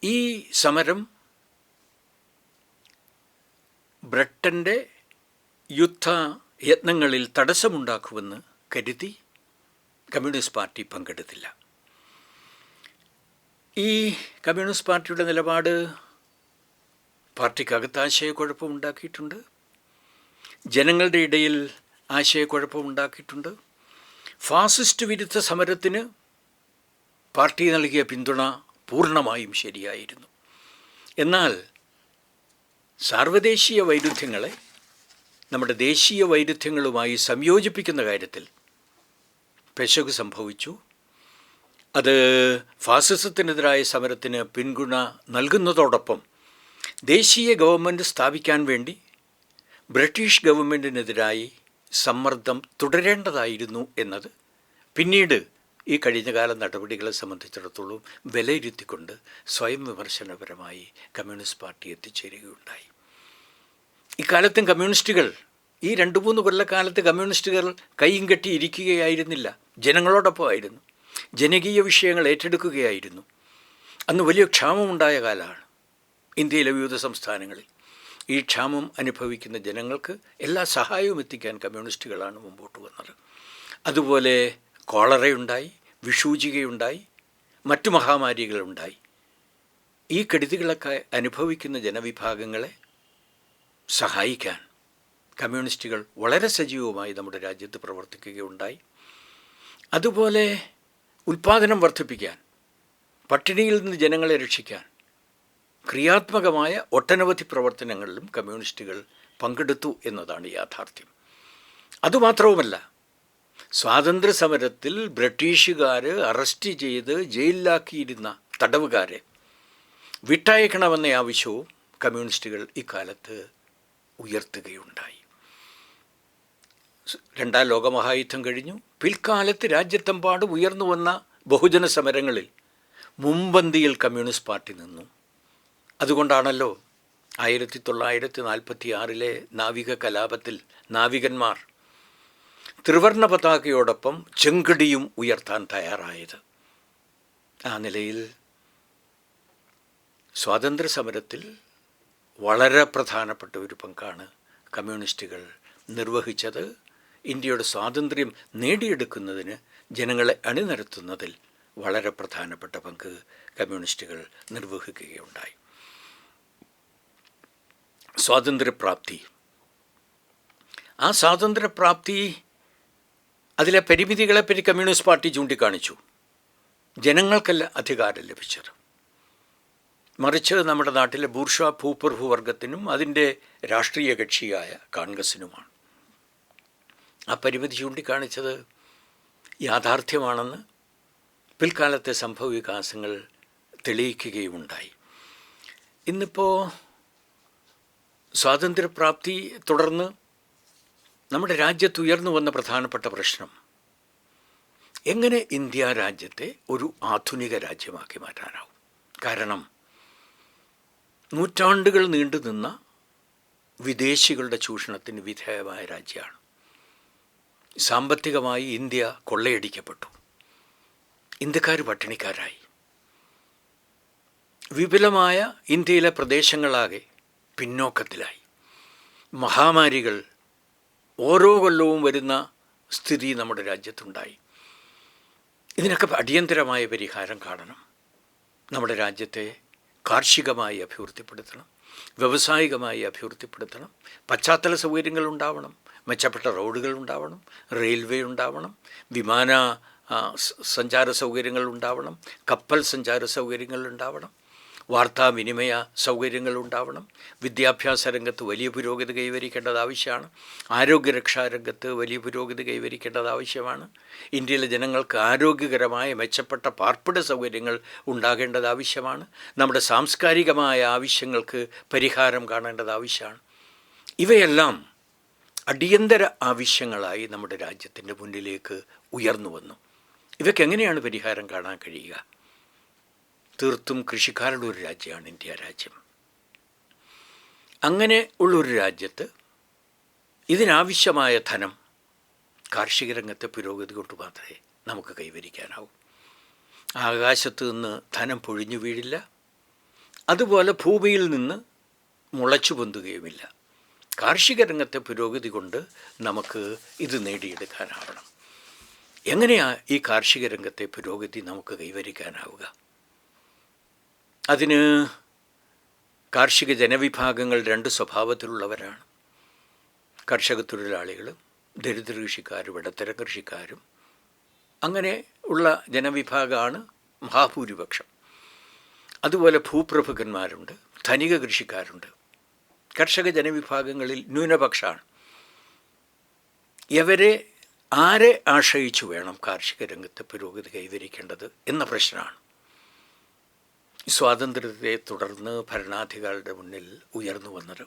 ഈ സമരം ബ്രിട്ടൻ്റെ യുദ്ധയത്നങ്ങളിൽ തടസ്സമുണ്ടാക്കുമെന്ന് കരുതി കമ്മ്യൂണിസ്റ്റ് പാർട്ടി പങ്കെടുത്തില്ല. ഈ കമ്മ്യൂണിസ്റ്റ് പാർട്ടിയുടെ നിലപാട് പാർട്ടിക്കകത്ത് ആശയക്കുഴപ്പമുണ്ടാക്കിയിട്ടുണ്ട്. ജനങ്ങളുടെ ഇടയിൽ ആശയക്കുഴപ്പമുണ്ടാക്കിയിട്ടുണ്ട്. ഫാസിസ്റ്റ് വിരുദ്ധ സമരത്തിന് പാർട്ടി നൽകിയ പിന്തുണ പൂർണ്ണമായും ശരിയായിരുന്നു. എന്നാൽ സാർവദേശീയ വൈരുദ്ധ്യങ്ങളെ നമ്മുടെ ദേശീയ വൈരുദ്ധ്യങ്ങളുമായി സംയോജിപ്പിക്കുന്ന കാര്യത്തിൽ പെശക് സംഭവിച്ചു. അത് ഫാസിസത്തിനെതിരായ സമരത്തിന് പിന്തുണ നൽകുന്നതോടൊപ്പം ദേശീയ ഗവൺമെൻറ് സ്ഥാപിക്കാൻ വേണ്ടി ബ്രിട്ടീഷ് ഗവൺമെൻറ്റിനെതിരായി സമ്മർദ്ദം തുടരേണ്ടതായിരുന്നു എന്നത് പിന്നീട് ഈ കഴിഞ്ഞകാല നടപടികളെ സംബന്ധിച്ചിടത്തോളം വിലയിരുത്തിക്കൊണ്ട് സ്വയം വിമർശനപരമായി കമ്മ്യൂണിസ്റ്റ് പാർട്ടി എത്തിച്ചേരുകയുണ്ടായി. ഇക്കാലത്തും കമ്മ്യൂണിസ്റ്റുകൾ, ഈ 2-3 കൊല്ലക്കാലത്ത് കമ്മ്യൂണിസ്റ്റുകൾ കൈയും കെട്ടി ഇരിക്കുകയായിരുന്നില്ല, ജനങ്ങളോടൊപ്പമായിരുന്നു, ജനകീയ വിഷയങ്ങൾ ഏറ്റെടുക്കുകയായിരുന്നു. അന്ന് വലിയ ക്ഷാമമുണ്ടായ കാലമാണ് ഇന്ത്യയിലെ വിവിധ സംസ്ഥാനങ്ങളിൽ. ഈ ക്ഷാമം അനുഭവിക്കുന്ന ജനങ്ങൾക്ക് എല്ലാ സഹായവും എത്തിക്കാൻ കമ്മ്യൂണിസ്റ്റുകളാണ് മുമ്പോട്ട് വന്നത്. അതുപോലെ കോളറയുണ്ടായി, വിഷൂചികയുണ്ടായി, മറ്റു മഹാമാരികളുണ്ടായി. ഈ കെടുതികളൊക്കെ അനുഭവിക്കുന്ന ജനവിഭാഗങ്ങളെ സഹായിക്കാൻ കമ്മ്യൂണിസ്റ്റുകൾ വളരെ സജീവമായി നമ്മുടെ രാജ്യത്ത് പ്രവർത്തിക്കുകയുണ്ടായി. അതുപോലെ ഉൽപ്പാദനം വർദ്ധിപ്പിക്കാൻ, പട്ടിണിയിൽ നിന്ന് ജനങ്ങളെ രക്ഷിക്കാൻ ക്രിയാത്മകമായ ഒട്ടനവധി പ്രവർത്തനങ്ങളിലും കമ്മ്യൂണിസ്റ്റുകൾ പങ്കെടുത്തു എന്നതാണ് യാഥാർത്ഥ്യം. അതുമാത്രവുമല്ല, സ്വാതന്ത്ര്യ സമരത്തിൽ ബ്രിട്ടീഷുകാർ അറസ്റ്റ് ചെയ്ത് ജയിലിലാക്കിയിരുന്ന തടവുകാരെ വിട്ടയക്കണമെന്ന ആവശ്യവും കമ്മ്യൂണിസ്റ്റുകൾ ഇക്കാലത്ത് ഉയർത്തുകയുണ്ടായി. 2ാം ലോകമഹായുദ്ധം കഴിഞ്ഞു. പിൽക്കാലത്ത് രാജ്യത്തെമ്പാടും ഉയർന്നു വന്ന ബഹുജന സമരങ്ങളിൽ മുൻപന്തിയിൽ കമ്മ്യൂണിസ്റ്റ് പാർട്ടി നിന്നു. അതുകൊണ്ടാണല്ലോ 1946 നാവിക കലാപത്തിൽ നാവികന്മാർ ത്രിവർണ്ണ പതാകയോടൊപ്പം ചെങ്കടിയും ഉയർത്താൻ തയ്യാറായത്. ആ നിലയിൽ സ്വാതന്ത്ര്യ സമരത്തിൽ വളരെ പ്രധാനപ്പെട്ട ഒരു പങ്കാണ് കമ്മ്യൂണിസ്റ്റുകൾ നിർവഹിച്ചത്. ഇന്ത്യയുടെ സ്വാതന്ത്ര്യം നേടിയെടുക്കുന്നതിന് ജനങ്ങളെ അണിനിരത്തുന്നതിൽ വളരെ പ്രധാനപ്പെട്ട പങ്ക് കമ്മ്യൂണിസ്റ്റുകൾ നിർവഹിക്കുകയുണ്ടായി. സ്വാതന്ത്ര്യപ്രാപ്തി, ആ സ്വാതന്ത്ര്യപ്രാപ്തി, അതിലെ പരിമിതികളെപ്പറ്റി കമ്മ്യൂണിസ്റ്റ് പാർട്ടി ചൂണ്ടിക്കാണിച്ചു. ജനങ്ങൾക്കല്ല അധികാരം ലഭിച്ചത്, മറിച്ച് നമ്മുടെ നാട്ടിലെ ബൂർഷ്വാ ഭൂപ്രഭുവർഗത്തിനും അതിൻ്റെ രാഷ്ട്രീയ കക്ഷിയായ കോൺഗ്രസിനുമാണ്. ആ പരിമിതി ചൂണ്ടിക്കാണിച്ചത് യാഥാർത്ഥ്യമാണെന്ന് പിൽക്കാലത്തെ സംഭവവികാസങ്ങൾ തെളിയിക്കുകയുമുണ്ടായി. ഇന്നിപ്പോൾ സ്വാതന്ത്ര്യപ്രാപ്തി തുടർന്ന് നമ്മുടെ രാജ്യത്ത് ഉയർന്നു വന്ന പ്രധാനപ്പെട്ട പ്രശ്നം, എങ്ങനെ ഇന്ത്യ രാജ്യത്തെ ഒരു ആധുനിക രാജ്യമാക്കി മാറ്റാനാവും. കാരണം നൂറ്റാണ്ടുകൾ നീണ്ടു നിന്ന വിദേശികളുടെ ചൂഷണത്തിന് വിധേയമായ രാജ്യമാണ്. സാമ്പത്തികമായി ഇന്ത്യ കൊള്ളയടിക്കപ്പെട്ടു, ഇന്ത്യക്കാർ പട്ടിണിക്കാരായി. വിപുലമായ ഇന്ത്യയിലെ പ്രദേശങ്ങളാകെ പിന്നോക്കത്തിലായി. മഹാമാരികൾ ഓരോ കൊല്ലവും വരുന്ന സ്ഥിതി നമ്മുടെ രാജ്യത്തുണ്ടായി. ഇതിനൊക്കെ അടിയന്തരമായ പരിഹാരം കാണണം. നമ്മുടെ രാജ്യത്തെ കാർഷികമായി അഭിവൃദ്ധിപ്പെടുത്തണം, വ്യാവസായികമായി അഭിവൃദ്ധിപ്പെടുത്തണം, പശ്ചാത്തല സൗകര്യങ്ങൾ ഉണ്ടാവണം, മെച്ചപ്പെട്ട റോഡുകൾ ഉണ്ടാവണം, റെയിൽവേ ഉണ്ടാവണം, വിമാന സഞ്ചാര സൗകര്യങ്ങൾ ഉണ്ടാവണം, കപ്പൽ സഞ്ചാര സൗകര്യങ്ങൾ ഉണ്ടാവണം, വാർത്താവിനിമയ സൗകര്യങ്ങൾ ഉണ്ടാവണം, വിദ്യാഭ്യാസ രംഗത്ത് വലിയ പുരോഗതി കൈവരിക്കേണ്ടത് ആവശ്യമാണ്, ആരോഗ്യരക്ഷാ രംഗത്ത് വലിയ പുരോഗതി കൈവരിക്കേണ്ടത് ആവശ്യമാണ്, ഇന്ത്യയിലെ ജനങ്ങൾക്ക് ആരോഗ്യകരമായ മെച്ചപ്പെട്ട പാർപ്പിട സൗകര്യങ്ങൾ ഉണ്ടാകേണ്ടത് ആവശ്യമാണ്, നമ്മുടെ സാംസ്കാരികമായ ആവശ്യങ്ങൾക്ക് പരിഹാരം കാണേണ്ടത് ആവശ്യമാണ്. ഇവയെല്ലാം അടിയന്തര ആവശ്യങ്ങളായി നമ്മുടെ രാജ്യത്തിൻ്റെ മുന്നിലേക്ക് ഉയർന്നു വന്നു. ഇവയ്ക്ക് എങ്ങനെയാണ് പരിഹാരം കാണാൻ കഴിയുക? തീർത്തും കൃഷിക്കാരുടെ ഒരു രാജ്യമാണ് ഇന്ത്യ രാജ്യം. അങ്ങനെ ഉള്ളൊരു രാജ്യത്ത് ഇതിനാവശ്യമായ ധനം കാർഷിക രംഗത്തെ പുരോഗതി കൊണ്ട് മാത്രമേ നമുക്ക് കൈവരിക്കാനാവൂ. ആകാശത്ത് നിന്ന് ധനം പൊഴിഞ്ഞു വീഴില്ല, അതുപോലെ ഭൂമിയിൽ നിന്ന് മുളച്ചു പൊന്തുകയുമില്ല. കാർഷിക രംഗത്തെ പുരോഗതി കൊണ്ട് നമുക്ക് ഇത് നേടിയെടുക്കാനാവണം. എങ്ങനെയാണ് ഈ കാർഷിക രംഗത്തെ പുരോഗതി നമുക്ക് കൈവരിക്കാനാവുക? അതിന് കാർഷിക ജനവിഭാഗങ്ങൾ 2 സ്വഭാവത്തിലുള്ളവരാണ്. കർഷക തൊഴിലാളികളും ദരിദ്ര കൃഷിക്കാരും ഇടത്തരം കൃഷിക്കാരും അങ്ങനെ ഉള്ള ജനവിഭാഗമാണ് മഹാഭൂരിപക്ഷം. അതുപോലെ ഭൂപ്രഭുക്കന്മാരുണ്ട്, ധനിക കൃഷിക്കാരുണ്ട്. കർഷക ജനവിഭാഗങ്ങളിൽ ന്യൂനപക്ഷമാണ്. ഇവരെ ആരെ ആശ്രയിച്ചു വേണം കാർഷിക രംഗത്ത് പുരോഗതി കൈവരിക്കേണ്ടത് എന്ന പ്രശ്നമാണ് സ്വാതന്ത്ര്യത്തെ തുടർന്ന് ഭരണാധികാരികളുടെ മുന്നിൽ ഉയർന്നു വന്നത്.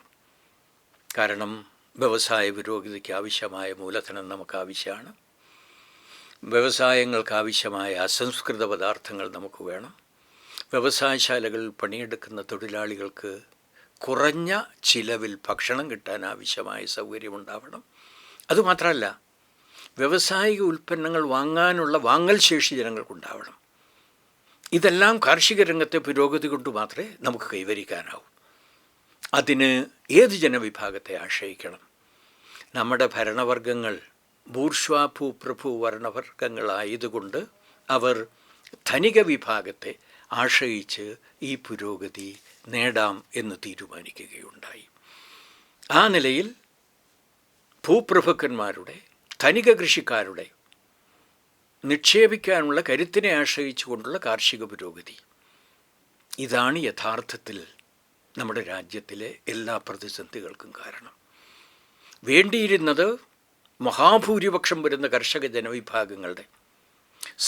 കാരണം വ്യവസായ പുരോഗതിക്ക് ആവശ്യമായ മൂലധനം നമുക്ക് ആവശ്യമാണ്. വ്യവസായങ്ങൾക്ക് ആവശ്യമായ അസംസ്കൃത പദാർത്ഥങ്ങൾ നമുക്ക് വേണം. വ്യവസായശാലകളിൽ പണിയെടുക്കുന്ന തൊഴിലാളികൾക്ക് കുറഞ്ഞ ചിലവിൽ ഭക്ഷണം കിട്ടാൻ ആവശ്യമായ സൗകര്യമുണ്ടാവണം. അതുമാത്രമല്ല, വ്യാവസായിക ഉൽപ്പന്നങ്ങൾ വാങ്ങാനുള്ള വാങ്ങൽ ശേഷി ജനങ്ങൾക്കുണ്ടാവണം. ഇതെല്ലാം കാർഷിക രംഗത്തെ പുരോഗതി കൊണ്ട് മാത്രമേ നമുക്ക് കൈവരിക്കാനാവൂ. അതിന് ഏത് ജനവിഭാഗത്തെ ആശ്രയിക്കണം? നമ്മുടെ ഭരണവർഗങ്ങൾ ബൂർഷ്വാ ഭൂപ്രഭു വർണ്ണവർഗങ്ങളായതുകൊണ്ട് അവർ ധനിക വിഭാഗത്തെ ആശ്രയിച്ച് ഈ പുരോഗതി നേടാം എന്ന് തീരുമാനിക്കുകയുണ്ടായി. ആ നിലയിൽ ഭൂപ്രഭുക്കന്മാരുടെ, ധനിക കൃഷിക്കാരുടെ നിക്ഷേപിക്കാനുള്ള കരുത്തിനെ ആശ്രയിച്ചുകൊണ്ടുള്ള കാർഷിക പുരോഗതി, ഇതാണ് യഥാർത്ഥത്തിൽ നമ്മുടെ രാജ്യത്തിലെ എല്ലാ പ്രതിസന്ധികൾക്കും കാരണം. വേണ്ടിയിരുന്നത് മഹാഭൂരിപക്ഷം വരുന്ന കർഷക ജനവിഭാഗങ്ങളുടെ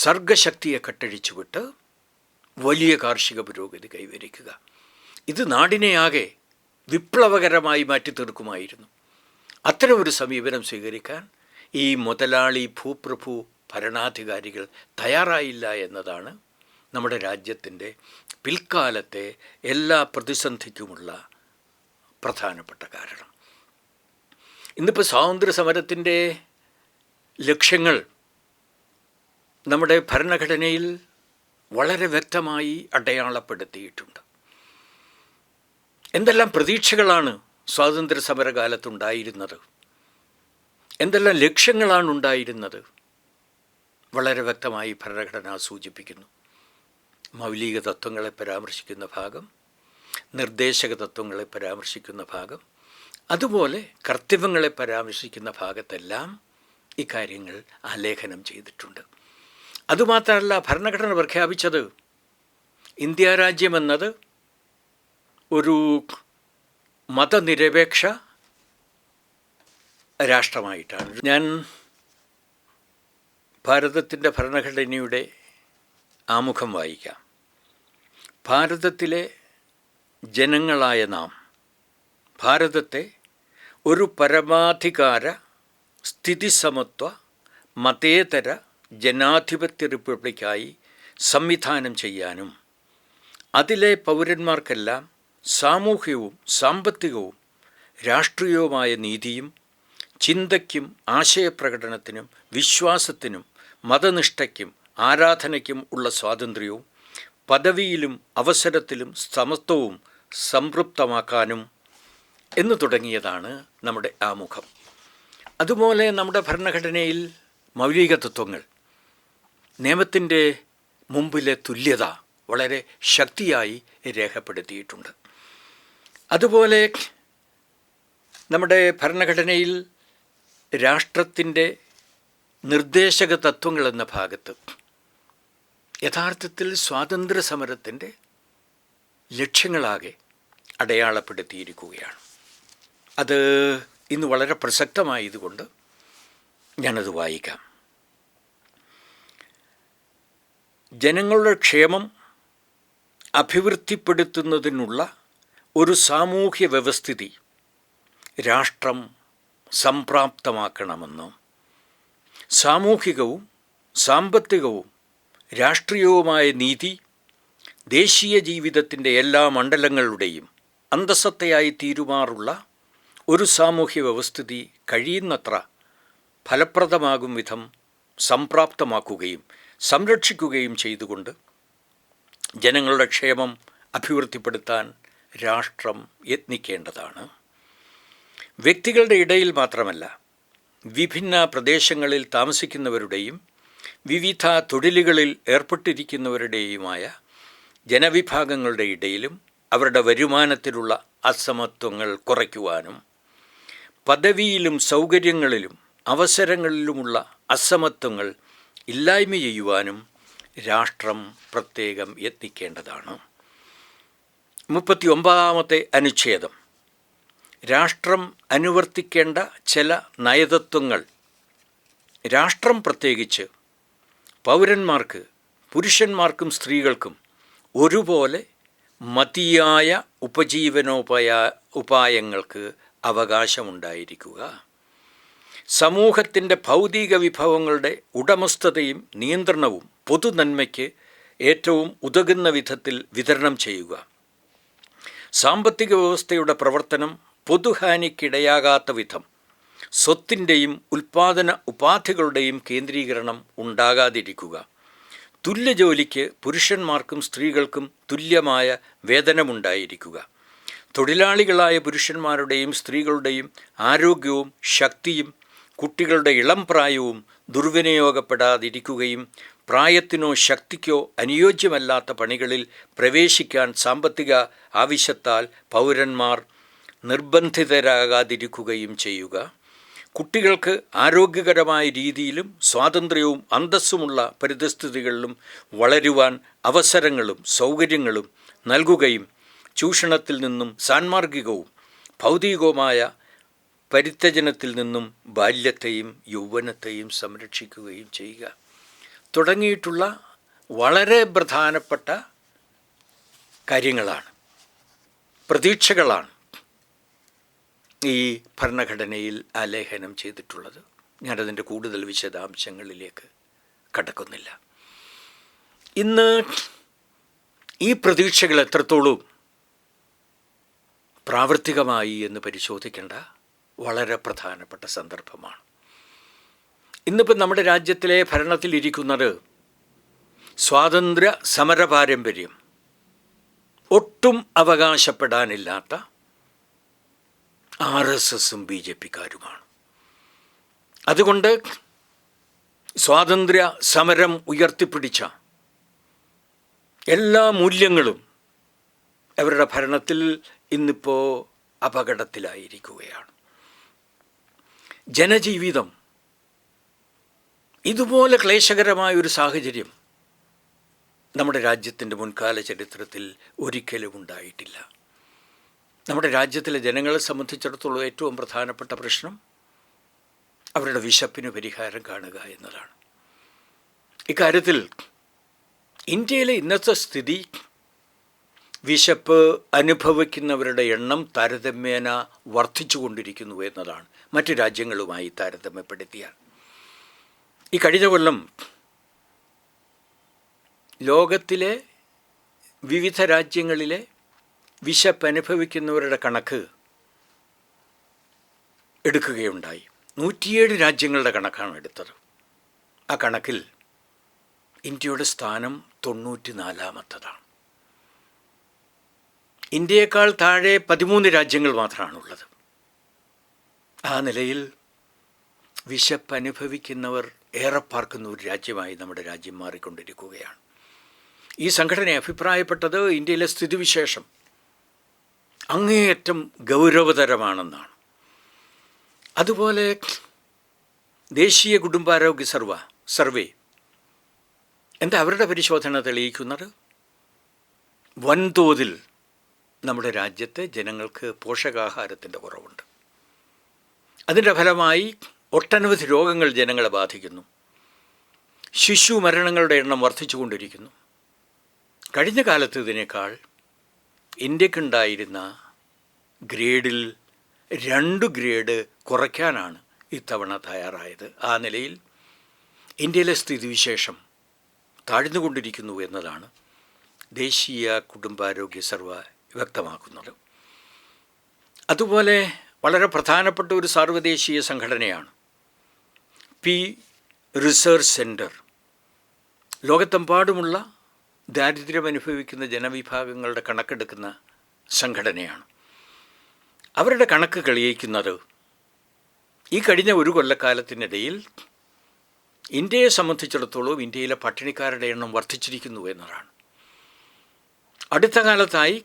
സർഗശക്തിയെ കട്ടഴിച്ചുവിട്ട് വലിയ കാർഷിക പുരോഗതി കൈവരിക്കുക. ഇത് നാടിനെയാകെ വിപ്ലവകരമായി മാറ്റിത്തീർക്കുമായിരുന്നു. അത്തരം ഒരു സമീപനം സ്വീകരിക്കാൻ ഈ മുതലാളി ഭൂപ്രഭു ഭരണാധികാരികൾ തയ്യാറായില്ല എന്നതാണ് നമ്മുടെ രാജ്യത്തിൻ്റെ പിൽക്കാലത്തെ എല്ലാ പ്രതിസന്ധിക്കുമുള്ള പ്രധാനപ്പെട്ട കാരണം. ഇന്നിപ്പോൾ സ്വാതന്ത്ര്യ സമരത്തിൻ്റെ ലക്ഷ്യങ്ങൾ നമ്മുടെ ഭരണഘടനയിൽ വളരെ വ്യക്തമായി അടയാളപ്പെടുത്തിയിട്ടുണ്ട്. എന്തെല്ലാം പ്രതീക്ഷകളാണ് സ്വാതന്ത്ര്യ സമരകാലത്തുണ്ടായിരുന്നത്, എന്തെല്ലാം ലക്ഷ്യങ്ങളാണ് ഉണ്ടായിരുന്നത്, വളരെ വ്യക്തമായി ഭരണഘടന സൂചിപ്പിക്കുന്നു. മൗലിക തത്വങ്ങളെ പരാമർശിക്കുന്ന ഭാഗം, നിർദ്ദേശക തത്വങ്ങളെ പരാമർശിക്കുന്ന ഭാഗം, അതുപോലെ കർത്തവ്യങ്ങളെ പരാമർശിക്കുന്ന ഭാഗത്തെല്ലാം ഇക്കാര്യങ്ങൾ ആലേഖനം ചെയ്തിട്ടുണ്ട്. അതുമാത്രമല്ല, ഭരണഘടന പ്രഖ്യാപിച്ചത് ഇന്ത്യ രാജ്യമെന്നത് ഒരു മതനിരപേക്ഷ രാഷ്ട്രമായിട്ടാണ്. ഞാൻ ഭാരതത്തിൻ്റെ ഭരണഘടനയുടെ ആമുഖം വായിക്കാം. ഭാരതത്തിലെ ജനങ്ങളായ നാം ഭാരതത്തെ ഒരു പരമാധികാര സ്ഥിതിസമത്വ മതേതര ജനാധിപത്യ റിപ്പബ്ലിക്കായി സംവിധാനം ചെയ്യാനും അതിലെ പൗരന്മാർക്കെല്ലാം സാമൂഹികവും സാമ്പത്തികവും രാഷ്ട്രീയവുമായ നീതിയും ചിന്തയ്ക്കും ആശയപ്രകടനത്തിനും വിശ്വാസത്തിനും മതനിഷ്ഠയ്ക്കും ആരാധനയ്ക്കും ഉള്ള സ്വാതന്ത്ര്യവും പദവിയിലും അവസരത്തിലും സമത്വവും സംതൃപ്തമാക്കാനും എന്ന് തുടങ്ങിയതാണ് നമ്മുടെ ആമുഖം. അതുപോലെ നമ്മുടെ ഭരണഘടനയിൽ മൗലിക തത്വങ്ങൾ, നിയമത്തിൻ്റെ മുമ്പിലെ തുല്യത വളരെ ശക്തിയായി രേഖപ്പെടുത്തിയിട്ടുണ്ട്. അതുപോലെ നമ്മുടെ ഭരണഘടനയിൽ രാഷ്ട്രത്തിൻ്റെ നിർദ്ദേശക തത്വങ്ങൾ എന്ന ഭാഗത്ത് യഥാർത്ഥത്തിൽ സ്വാതന്ത്ര്യ സമരത്തിൻ്റെ ലക്ഷ്യങ്ങളാകെ അടയാളപ്പെടുത്തിയിരിക്കുകയാണ്. അത് ഇന്ന് വളരെ പ്രസക്തമായതുകൊണ്ട് ഞാനത് വായിക്കാം. ജനങ്ങളുടെ ക്ഷേമം അഭിവൃദ്ധിപ്പെടുത്തുന്നതിനുള്ള ഒരു സാമൂഹ്യ വ്യവസ്ഥിതി രാഷ്ട്രം സംപ്രാപ്തമാക്കണമെന്നും സാമൂഹികവും സാമ്പത്തികവും രാഷ്ട്രീയവുമായ നീതി ദേശീയ ജീവിതത്തിൻ്റെ എല്ലാ മണ്ഡലങ്ങളുടെയും അന്തസ്സത്തയായി തീരുമാറുള്ള ഒരു സാമൂഹ്യ വ്യവസ്ഥിതി കഴിയുന്നത്ര ഫലപ്രദമാകും വിധം സംപ്രാപ്തമാക്കുകയും സംരക്ഷിക്കുകയും ചെയ്തുകൊണ്ട് ജനങ്ങളുടെ ക്ഷേമം അഭിവൃദ്ധിപ്പെടുത്താൻ രാഷ്ട്രം യത്നിക്കേണ്ടതാണ്. വ്യക്തികളുടെ ഇടയിൽ മാത്രമല്ല, വിഭിന്ന പ്രദേശങ്ങളിൽ താമസിക്കുന്നവരുടെയും വിവിധ തൊഴിലുകളിൽ ഏർപ്പെട്ടിരിക്കുന്നവരുടെയുമായ ജനവിഭാഗങ്ങളുടെ ഇടയിലും അവരുടെ വരുമാനത്തിലുള്ള അസമത്വങ്ങൾ കുറയ്ക്കുവാനും പദവിയിലും സൗകര്യങ്ങളിലും അവസരങ്ങളിലുമുള്ള അസമത്വങ്ങൾ ഇല്ലായ്മ ചെയ്യുവാനും രാഷ്ട്രം പ്രത്യേകം യത്നിക്കേണ്ടതാണ്. 39-ാമത്തെ അനുച്ഛേദം രാഷ്ട്രം അനുവർത്തിക്കേണ്ട ചില നയതത്വങ്ങൾ. രാഷ്ട്രം പ്രത്യേകിച്ച് പൗരന്മാർക്ക്, പുരുഷന്മാർക്കും സ്ത്രീകൾക്കും ഒരുപോലെ മതിയായ ഉപായങ്ങൾക്ക് അവകാശമുണ്ടായിരിക്കുക. സമൂഹത്തിൻ്റെ ഭൗതിക വിഭവങ്ങളുടെ ഉടമസ്ഥതയും നിയന്ത്രണവും പൊതുനന്മയ്ക്ക് ഏറ്റവും ഉതകുന്ന വിധത്തിൽ വിതരണം ചെയ്യുക. സാമ്പത്തിക വ്യവസ്ഥയുടെ പ്രവർത്തനം പൊതുഹാനിക്കിടയാകാത്ത വിധം സ്വത്തിൻ്റെയും ഉൽപ്പാദന ഉപാധികളുടെയും കേന്ദ്രീകരണം ഉണ്ടാകാതിരിക്കുക. തുല്യ ജോലിക്ക് പുരുഷന്മാർക്കും സ്ത്രീകൾക്കും തുല്യമായ വേതനമുണ്ടായിരിക്കുക. തൊഴിലാളികളായ പുരുഷന്മാരുടെയും സ്ത്രീകളുടെയും ആരോഗ്യവും ശക്തിയും കുട്ടികളുടെ ഇളം പ്രായവും ദുർവിനിയോഗപ്പെടാതിരിക്കുകയും പ്രായത്തിനോ ശക്തിക്കോ അനുയോജ്യമല്ലാത്ത പണികളിൽ പ്രവേശിക്കാൻ സാമ്പത്തിക ആവശ്യത്താൽ പൗരന്മാർ നിർബന്ധിതരാകാതിരിക്കുകയും ചെയ്യുക. കുട്ടികൾക്ക് ആരോഗ്യകരമായ രീതിയിലും സ്വാതന്ത്ര്യവും അന്തസ്സുമുള്ള പരിതസ്ഥിതികളിലും വളരുവാൻ അവസരങ്ങളും സൗകര്യങ്ങളും നൽകുകയും ചൂഷണത്തിൽ നിന്നും സാൻമാർഗികവും ഭൗതികവുമായ പരിത്യജനത്തിൽ നിന്നും ബാല്യത്തെയും യൗവനത്തെയും സംരക്ഷിക്കുകയും ചെയ്യുക തുടങ്ങിയിട്ടുള്ള വളരെ പ്രധാനപ്പെട്ട കാര്യങ്ങളാണ്, പ്രതീക്ഷകളാണ് ഈ ഭരണഘടനയിൽ ആലേഖനം ചെയ്തിട്ടുള്ളത്. ഞാനതിൻ്റെ കൂടുതൽ വിശദാംശങ്ങളിലേക്ക് കടക്കുന്നില്ല. ഇന്ന് ഈ പ്രതീക്ഷകൾ എത്രത്തോളം പ്രാവർത്തികമായി എന്ന് പരിശോധിക്കേണ്ട വളരെ പ്രധാനപ്പെട്ട സന്ദർഭമാണ്. ഇന്നിപ്പോൾ നമ്മുടെ രാജ്യത്തിലെ ഭരണത്തിലിരിക്കുന്നത് സ്വാതന്ത്ര്യ സമര പാരമ്പര്യം ഒട്ടും അവകാശപ്പെടാനില്ലാത്ത RSSും BJPക്കാരുമാണ്. അതുകൊണ്ട് സ്വാതന്ത്ര്യ സമരം ഉയർത്തിപ്പിടിച്ച എല്ലാ മൂല്യങ്ങളും അവരുടെ ഭരണത്തിൽ ഇന്നിപ്പോൾ അപകടത്തിലായിരിക്കുകയാണ്. ജനജീവിതം ഇതുപോലെ ക്ലേശകരമായൊരു സാഹചര്യം നമ്മുടെ രാജ്യത്തിൻ്റെ മുൻകാല ചരിത്രത്തിൽ ഒരിക്കലും ഉണ്ടായിട്ടില്ല. നമ്മുടെ രാജ്യത്തിലെ ജനങ്ങളെ സംബന്ധിച്ചിടത്തോളം ഏറ്റവും പ്രധാനപ്പെട്ട പ്രശ്നം അവരുടെ വിശപ്പിന് പരിഹാരം കാണുക എന്നതാണ്. ഇക്കാര്യത്തിൽ ഇന്ത്യയിലെ ഇന്നത്തെ സ്ഥിതി വിശപ്പ് അനുഭവിക്കുന്നവരുടെ എണ്ണം താരതമ്യേന വർദ്ധിച്ചു കൊണ്ടിരിക്കുന്നു എന്നതാണ് മറ്റു രാജ്യങ്ങളുമായി താരതമ്യപ്പെടുത്തിയാൽ. ഈ കഴിഞ്ഞ കൊല്ലം ലോകത്തിലെ വിവിധ രാജ്യങ്ങളിലെ വിശപ്പ് അനുഭവിക്കുന്നവരുടെ കണക്ക് എടുക്കുകയുണ്ടായി. 107 രാജ്യങ്ങളുടെ കണക്കാണ് എടുത്തത്. ആ കണക്കിൽ ഇന്ത്യയുടെ സ്ഥാനം 94-ാമത്തേതാണ്. ഇന്ത്യയേക്കാൾ താഴെ 13 രാജ്യങ്ങൾ മാത്രമാണുള്ളത്. ആ നിലയിൽ വിശപ്പ് അനുഭവിക്കുന്നവർ ഏറെ പാർക്കുന്ന ഒരു രാജ്യമായി നമ്മുടെ രാജ്യം മാറിക്കൊണ്ടിരിക്കുകയാണ്. ഈ സംഘടന അഭിപ്രായപ്പെട്ടത് ഇന്ത്യയിലെ സ്ഥിതിവിശേഷം അങ്ങേയറ്റം ഗൗരവതരമാണെന്നാണ്. അതുപോലെ ദേശീയ കുടുംബാരോഗ്യ സർവേ എന്താ അവരുടെ പരിശോധന തെളിയിക്കുന്നത്? വൻതോതിൽ നമ്മുടെ രാജ്യത്തെ ജനങ്ങൾക്ക് പോഷകാഹാരത്തിൻ്റെ കുറവുണ്ട്. അതിൻ്റെ ഫലമായി ഒട്ടനവധി രോഗങ്ങൾ ജനങ്ങളെ ബാധിക്കുന്നു. ശിശു മരണങ്ങളുടെ എണ്ണം വർദ്ധിച്ചുകൊണ്ടിരിക്കുന്നു. കഴിഞ്ഞ കാലത്ത് ഇതിനേക്കാൾ ഇന്ത്യക്കുണ്ടായിരുന്ന ഗ്രേഡിൽ 2 ഗ്രേഡ് കുറയ്ക്കാനാണ് ഇത്തവണ തയ്യാറായത്. ആ നിലയിൽ ഇന്ത്യയിലെ സ്ഥിതിവിശേഷം താഴ്ന്നുകൊണ്ടിരിക്കുന്നു എന്നതാണ് ദേശീയ കുടുംബാരോഗ്യ സർവേ വ്യക്തമാക്കുന്നത്. അതുപോലെ വളരെ പ്രധാനപ്പെട്ട ഒരു സാർവദേശീയ സംഘടനയാണ് പീ റിസർച്ച് സെൻറ്റർ. ലോകത്തെമ്പാടുമുള്ള ദാരിദ്ര്യം അനുഭവിക്കുന്ന ജനവിഭാഗങ്ങളുടെ കണക്കെടുക്കുന്ന സംഘടനയാണ്. അവരുടെ കണക്ക് തെളിയിക്കുന്നത് ഈ കഴിഞ്ഞ ഒരു കൊല്ലക്കാലത്തിനിടയിൽ ഇന്ത്യയെ സംബന്ധിച്ചിടത്തോളം ഇന്ത്യയിലെ പട്ടിണിക്കാരുടെ എണ്ണം വർദ്ധിച്ചിരിക്കുന്നു എന്നതാണ്. അടുത്ത കാലത്തായി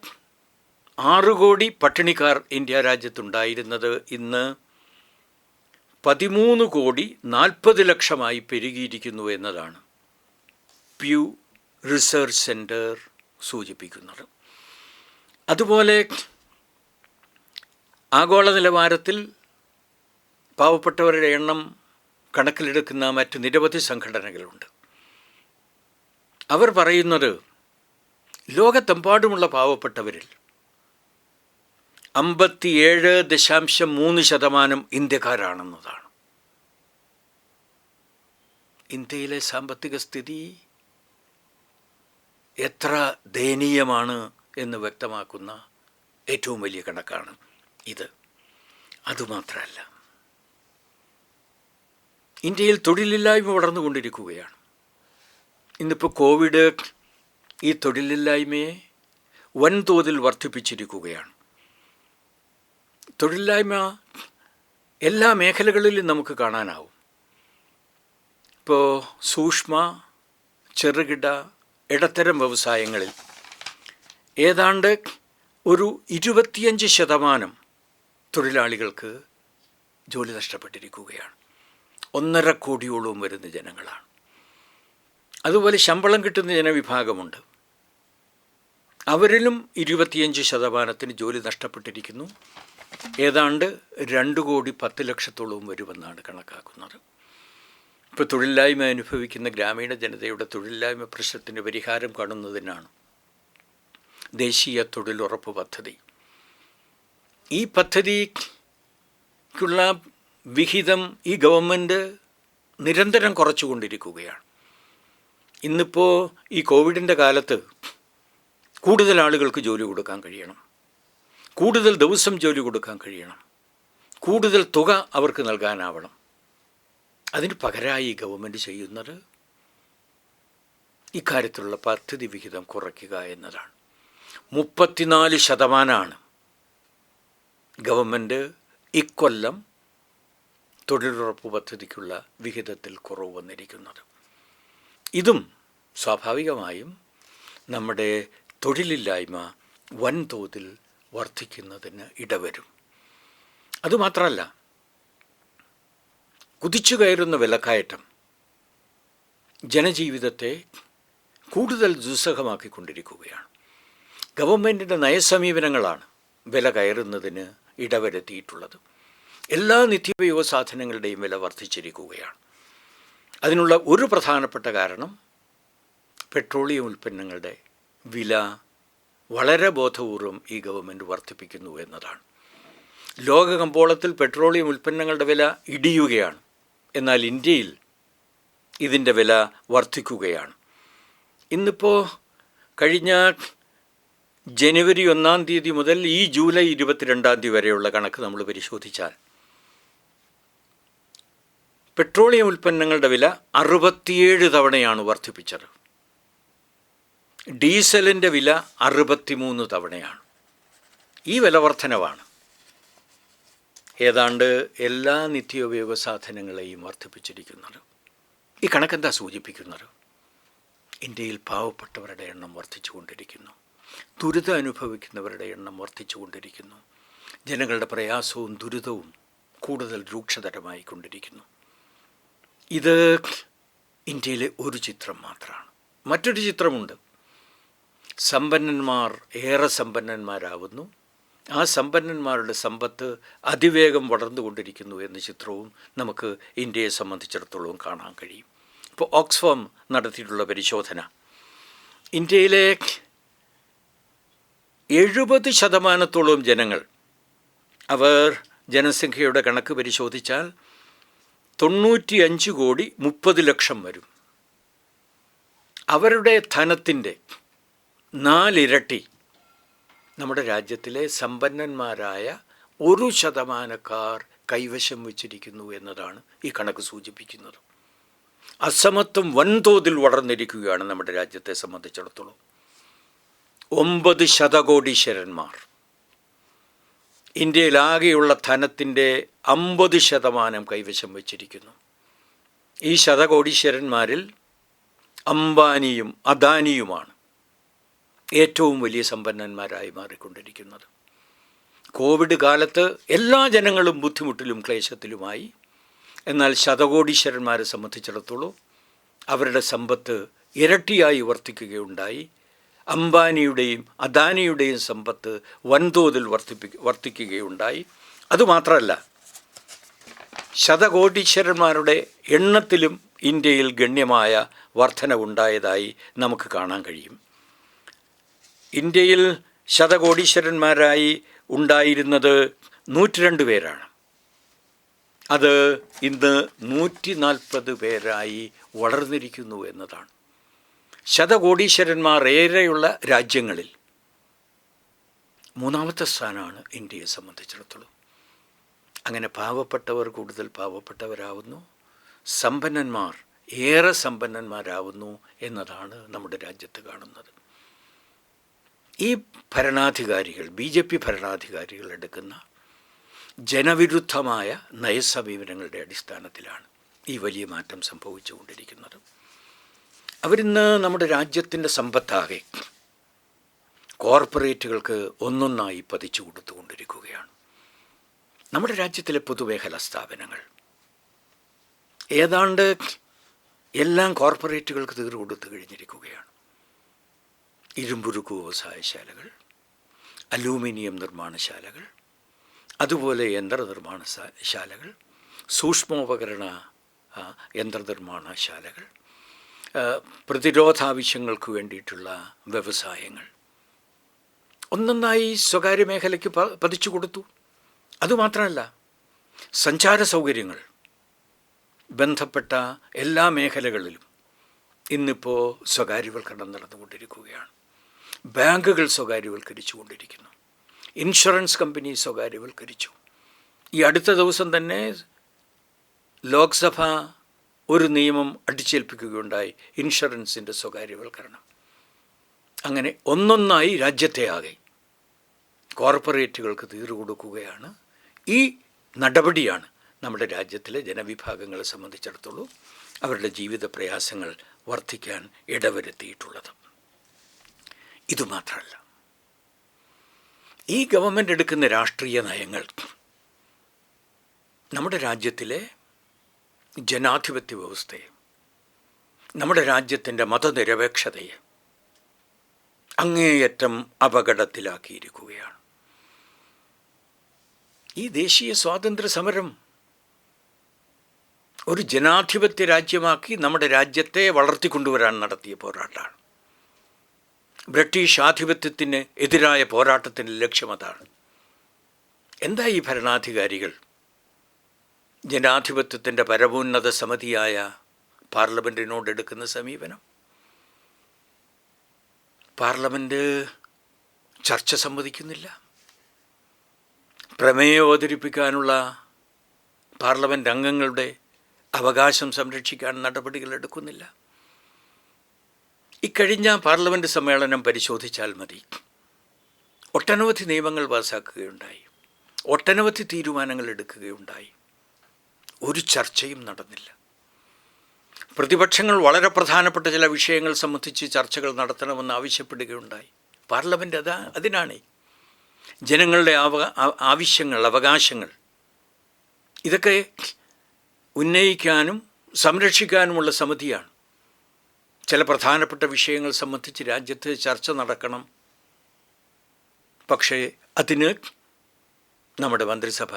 6 കോടി പട്ടിണിക്കാർ ഇന്ത്യ രാജ്യത്തുണ്ടായിരുന്നത് ഇന്ന് 13,40,00,000 പെരുകിയിരിക്കുന്നു എന്നതാണ് പ്യൂ റിസർച്ച് സെൻറ്റർ സൂചിപ്പിക്കുന്നത്. അതുപോലെ ആഗോള നിലവാരത്തിൽ പാവപ്പെട്ടവരുടെ എണ്ണം കണക്കിലെടുക്കുന്ന മറ്റ് നിരവധി സംഘടനകളുണ്ട്. അവർ പറയുന്നത് ലോകത്തെമ്പാടുമുള്ള പാവപ്പെട്ടവരിൽ 57.3% ഇന്ത്യക്കാരാണെന്നതാണ്. ഇന്ത്യയിലെ സാമ്പത്തിക സ്ഥിതി എത്ര ദയനീയമാണ് എന്ന് വ്യക്തമാക്കുന്ന ഏറ്റവും വലിയ കണക്കാണ് ഇത്. അതുമാത്രമല്ല, ഇന്ത്യയിൽ തൊഴിലില്ലായ്മ വളർന്നുകൊണ്ടിരിക്കുകയാണ്. ഇന്നിപ്പോൾ കോവിഡ് ഈ തൊഴിലില്ലായ്മയെ വൻതോതിൽ വർദ്ധിപ്പിച്ചിരിക്കുകയാണ്. തൊഴിലില്ലായ്മ എല്ലാ മേഖലകളിലും നമുക്ക് കാണാനാവും. ഇപ്പോൾ സൂക്ഷ്മ, ചെറുകിട, ഇടത്തരം വ്യവസായങ്ങളിൽ ഏതാണ്ട് ഒരു 25% തൊഴിലാളികൾക്ക് ജോലി നഷ്ടപ്പെട്ടിരിക്കുകയാണ്. 1.5 കോടിയോളം വരുന്ന ജനങ്ങളാണ്. അതുപോലെ ശമ്പളം കിട്ടുന്ന ജനവിഭാഗമുണ്ട്. അവരിലും 25% ജോലി നഷ്ടപ്പെട്ടിരിക്കുന്നു. ഏതാണ്ട് 2,10,00,000 വരുമെന്നാണ് കണക്കാക്കുന്നത്. ഇപ്പോൾ തൊഴിലില്ലായ്മ അനുഭവിക്കുന്ന ഗ്രാമീണ ജനതയുടെ തൊഴിലില്ലായ്മ പ്രശ്നത്തിന് പരിഹാരം കാണുന്നതിനാണ് ദേശീയ തൊഴിലുറപ്പ് പദ്ധതി. ഈ പദ്ധതിക്കുള്ള വിഹിതം ഈ ഗവൺമെൻറ് നിരന്തരം കുറച്ചുകൊണ്ടിരിക്കുകയാണ്. ഇന്നിപ്പോൾ ഈ കോവിഡിൻ്റെ കാലത്ത് കൂടുതൽ ആളുകൾക്ക് ജോലി കൊടുക്കാൻ കഴിയണം, കൂടുതൽ ദിവസം ജോലി കൊടുക്കാൻ കഴിയണം, കൂടുതൽ തുക അവർക്ക് നൽകാനാവണം. അതിന് പകരമായി ഈ ഗവൺമെൻറ് ചെയ്യുന്നത് ഇക്കാര്യത്തിലുള്ള പദ്ധതി വിഹിതം കുറയ്ക്കുക എന്നതാണ്. 34% ഗവൺമെൻറ് ഇക്കൊല്ലം തൊഴിലുറപ്പ് പദ്ധതിക്കുള്ള വിഹിതത്തിൽ കുറവ് വന്നിരിക്കുന്നത്. ഇതും സ്വാഭാവികമായും നമ്മുടെ തൊഴിലില്ലായ്മ വൻതോതിൽ വർദ്ധിക്കുന്നതിന് ഇടവരും. അതുമാത്രമല്ല, കുതിച്ചു കയറുന്ന വിലക്കയറ്റം ജനജീവിതത്തെ കൂടുതൽ ദുസ്സഹമാക്കിക്കൊണ്ടിരിക്കുകയാണ്. ഗവൺമെൻറ്റിൻ്റെ നയസമീപനങ്ങളാണ് വില കയറുന്നതിന് ഇടവരുത്തിയിട്ടുള്ളത്. എല്ലാ നിത്യോപയോഗ സാധനങ്ങളുടെയും വില വർദ്ധിച്ചിരിക്കുകയാണ്. അതിനുള്ള ഒരു പ്രധാനപ്പെട്ട കാരണം പെട്രോളിയം ഉൽപ്പന്നങ്ങളുടെ വില വളരെ ബോധപൂർവം ഈ ഗവൺമെൻറ് വർദ്ധിപ്പിക്കുന്നു എന്നതാണ്. ലോകകമ്പോളത്തിൽ പെട്രോളിയം ഉൽപ്പന്നങ്ങളുടെ വില ഇടിയുകയാണ്. എന്നാൽ ഇന്ത്യയിൽ ഇതിൻ്റെ വില വർദ്ധിക്കുകയാണ്. ഇന്നിപ്പോൾ കഴിഞ്ഞ ജനുവരി 1-ാം തീയതി മുതൽ ഈ ജൂലൈ 22-ാം തീയതി വരെയുള്ള കണക്ക് നമ്മൾ പരിശോധിച്ചാൽ പെട്രോളിയം ഉൽപ്പന്നങ്ങളുടെ വില 67 തവണയാണ് വർദ്ധിപ്പിച്ചത്. ഡീസലിൻ്റെ വില 63 തവണയാണ്. ഈ വില വർധനവാണ് ഏതാണ്ട് എല്ലാ നിത്യോപയോഗ സാധനങ്ങളെയും വർദ്ധിപ്പിച്ചിരിക്കുന്നത്. ഈ കണക്കെന്താ സൂചിപ്പിക്കുന്നത്? ഇന്ത്യയിൽ പാവപ്പെട്ടവരുടെ എണ്ണം വർദ്ധിച്ചുകൊണ്ടിരിക്കുന്നു, ദുരിതം അനുഭവിക്കുന്നവരുടെ എണ്ണം വർദ്ധിച്ചുകൊണ്ടിരിക്കുന്നു, ജനങ്ങളുടെ പ്രയാസവും ദുരിതവും കൂടുതൽ രൂക്ഷതരമായി കൊണ്ടിരിക്കുന്നു. ഇത് ഇന്ത്യയിലെ ഒരു ചിത്രം മാത്രമാണ്. മറ്റൊരു ചിത്രമുണ്ട്. സമ്പന്നന്മാർ ഏറെ സമ്പന്നന്മാരാവുന്നു, ആ സമ്പന്നന്മാരുടെ സമ്പത്ത് അതിവേഗം വളർന്നുകൊണ്ടിരിക്കുന്നു എന്ന ചിത്രവും നമുക്ക് ഇന്ത്യയെ സംബന്ധിച്ചിടത്തോളം കാണാൻ കഴിയും. ഇപ്പോൾ ഓക്സ്ഫാം നടത്തിയിട്ടുള്ള പരിശോധന ഇന്ത്യയിലെ 70% ജനങ്ങൾ, അവർ ജനസംഖ്യയുടെ കണക്ക് പരിശോധിച്ചാൽ 95,30,00,000 വരും. അവരുടെ ധനത്തിൻ്റെ 4 ഇരട്ടി നമ്മുടെ രാജ്യത്തിലെ സമ്പന്നന്മാരായ 1% കൈവശം വച്ചിരിക്കുന്നു എന്നതാണ് ഈ കണക്ക് സൂചിപ്പിക്കുന്നത്. അസമത്വം വൻതോതിൽ വളർന്നിരിക്കുകയാണ് നമ്മുടെ രാജ്യത്തെ സംബന്ധിച്ചിടത്തോളം. 9 ശതകോടീശ്വരന്മാർ ഇന്ത്യയിലാകെയുള്ള ധനത്തിൻ്റെ 50% കൈവശം വച്ചിരിക്കുന്നു. ഈ ശതകോടീശ്വരന്മാരിൽ അംബാനിയും അദാനിയുമാണ് ഏറ്റവും വലിയ സമ്പന്നന്മാരായി മാറിക്കൊണ്ടിരിക്കുന്നത്. കോവിഡ് കാലത്ത് എല്ലാ ജനങ്ങളും ബുദ്ധിമുട്ടിലും ക്ലേശത്തിലുമായി. എന്നാൽ ശതകോടീശ്വരന്മാരെ സംബന്ധിച്ചിടത്തോളം അവരുടെ സമ്പത്ത് ഇരട്ടിയായി വർദ്ധിക്കുകയുണ്ടായി. അംബാനിയുടെയും അദാനിയുടെയും സമ്പത്ത് വൻതോതിൽ വർദ്ധിക്കുകയുണ്ടായി. അതുമാത്രമല്ല, ശതകോടീശ്വരന്മാരുടെ എണ്ണത്തിലും ഇന്ത്യയിൽ ഗണ്യമായ വർധനവുണ്ടായതായി നമുക്ക് കാണാൻ കഴിയും. ഇന്ത്യയിൽ ശതകോടീശ്വരന്മാരായി ഉണ്ടായിരുന്നത് 102 പേരാണ്. അത് ഇന്ന് 140 പേരായി വളർന്നിരിക്കുന്നു എന്നതാണ്. ശതകോടീശ്വരന്മാർ ഏറെയുള്ള രാജ്യങ്ങളിൽ 3-ാമത്തെ സ്ഥാനമാണ് ഇന്ത്യയെ സംബന്ധിച്ചിടത്തോളം. അങ്ങനെ പാവപ്പെട്ടവർ കൂടുതൽ പാവപ്പെട്ടവരാവുന്നു, സമ്പന്നന്മാർ ഏറെ സമ്പന്നന്മാരാവുന്നു എന്നതാണ് നമ്മുടെ രാജ്യത്ത് കാണുന്നത്. ഈ ഭരണാധികാരികൾ, BJP ഭരണാധികാരികൾ എടുക്കുന്ന ജനവിരുദ്ധമായ നയസമീപനങ്ങളുടെ അടിസ്ഥാനത്തിലാണ് ഈ വലിയ മാറ്റം സംഭവിച്ചുകൊണ്ടിരിക്കുന്നത്. അവരിന്ന് നമ്മുടെ രാജ്യത്തിൻ്റെ സമ്പത്താകെ കോർപ്പറേറ്റുകൾക്ക് ഒന്നൊന്നായി പതിച്ചു കൊടുത്തുകൊണ്ടിരിക്കുകയാണ്. നമ്മുടെ രാജ്യത്തിലെ പൊതുമേഖലാ സ്ഥാപനങ്ങൾ ഏതാണ്ട് എല്ലാം കോർപ്പറേറ്റുകൾക്ക് തീർ കൊടുത്തു കഴിഞ്ഞിരിക്കുകയാണ്. ഇരുമ്പുരുക്ക് വ്യവസായശാലകൾ, അലൂമിനിയം നിർമ്മാണശാലകൾ, അതുപോലെ യന്ത്രനിർമ്മാണശാലകൾ, സൂക്ഷ്മോപകരണ യന്ത്രനിർമ്മാണശാലകൾ, പ്രതിരോധാവശ്യങ്ങൾക്ക് വേണ്ടിയിട്ടുള്ള വ്യവസായങ്ങൾ ഒന്നൊന്നായി സ്വകാര്യ മേഖലയ്ക്ക് പതിച്ചു കൊടുത്തു. അതുമാത്രമല്ല, സഞ്ചാര സൗകര്യങ്ങൾ ബന്ധപ്പെട്ട എല്ലാ മേഖലകളിലും ഇന്നിപ്പോൾ സ്വകാര്യവൽക്കരണം നടന്നുകൊണ്ടിരിക്കുകയാണ്. ബാങ്കുകൾ സ്വകാര്യവൽക്കരിച്ചു കൊണ്ടിരിക്കുന്നു. ഇൻഷുറൻസ് കമ്പനി സ്വകാര്യവൽക്കരിച്ചു. ഈ അടുത്ത ദിവസം തന്നെ ലോക്സഭ ഒരു നിയമം അടിച്ചേൽപ്പിക്കുകയുണ്ടായി, ഇൻഷുറൻസിൻ്റെ സ്വകാര്യവൽക്കരണം. അങ്ങനെ ഒന്നൊന്നായി രാജ്യത്തെ ആകെ കോർപ്പറേറ്റുകൾക്ക് തീർ കൊടുക്കുകയാണ്. ഈ നടപടിയാണ് നമ്മുടെ രാജ്യത്തിലെ ജനവിഭാഗങ്ങളെ സംബന്ധിച്ചിടത്തോളം അവരുടെ ജീവിത പ്രയാസങ്ങൾ വർദ്ധിക്കാൻ ഇടവരുത്തിയിട്ടുള്ളത്. ഇതുമാത്രമല്ല, ഈ ഗവൺമെൻറ് എടുക്കുന്ന രാഷ്ട്രീയ നയങ്ങൾ നമ്മുടെ രാജ്യത്തിലെ ജനാധിപത്യ വ്യവസ്ഥയെ, നമ്മുടെ രാജ്യത്തിൻ്റെ മതനിരപേക്ഷതയെ അങ്ങേയറ്റം അപകടത്തിലാക്കിയിരിക്കുകയാണ്. ഈ ദേശീയ സ്വാതന്ത്ര്യ സമരം ഒരു ജനാധിപത്യ രാജ്യമാക്കി നമ്മുടെ രാജ്യത്തെ വളർത്തിക്കൊണ്ടുവരാൻ നടത്തിയ പോരാട്ടമാണ്. ബ്രിട്ടീഷ് ആധിപത്യത്തിന് എതിരായ പോരാട്ടത്തിൻ്റെ ലക്ഷ്യം അതാണ്. എന്താ ഈ ഭരണാധികാരികൾ ജനാധിപത്യത്തിൻ്റെ പരമോന്നത സമിതിയായ പാർലമെൻറ്റിനോട് എടുക്കുന്ന സമീപനം? പാർലമെൻറ്റ് ചർച്ച സമ്മതിക്കുന്നില്ല. പ്രമേയം അവതരിപ്പിക്കാനുള്ള പാർലമെൻറ്റ് അംഗങ്ങളുടെ അവകാശം സംരക്ഷിക്കാൻ നടപടികൾ എടുക്കുന്നില്ല. ഇക്കഴിഞ്ഞ പാർലമെൻറ്റ് സമ്മേളനം പരിശോധിച്ചാൽ മതി. ഒട്ടനവധി നിയമങ്ങൾ പാസാക്കുകയുണ്ടായി, ഒട്ടനവധി തീരുമാനങ്ങൾ എടുക്കുകയുണ്ടായി. ഒരു ചർച്ചയും നടന്നില്ല. പ്രതിപക്ഷങ്ങൾ വളരെ പ്രധാനപ്പെട്ട ചില വിഷയങ്ങൾ സംബന്ധിച്ച് ചർച്ചകൾ നടത്തണമെന്ന് ആവശ്യപ്പെടുകയുണ്ടായി. പാർലമെൻറ്റ് അതിനാണ് ജനങ്ങളുടെ ആവശ്യങ്ങൾ, അവകാശങ്ങൾ ഇതൊക്കെ ഉന്നയിക്കാനും സംരക്ഷിക്കാനുമുള്ള സമിതിയാണ്. ചില പ്രധാനപ്പെട്ട വിഷയങ്ങൾ സംബന്ധിച്ച് രാജ്യത്ത് ചർച്ച നടക്കണം. പക്ഷേ അതിന് നമ്മുടെ മന്ത്രിസഭ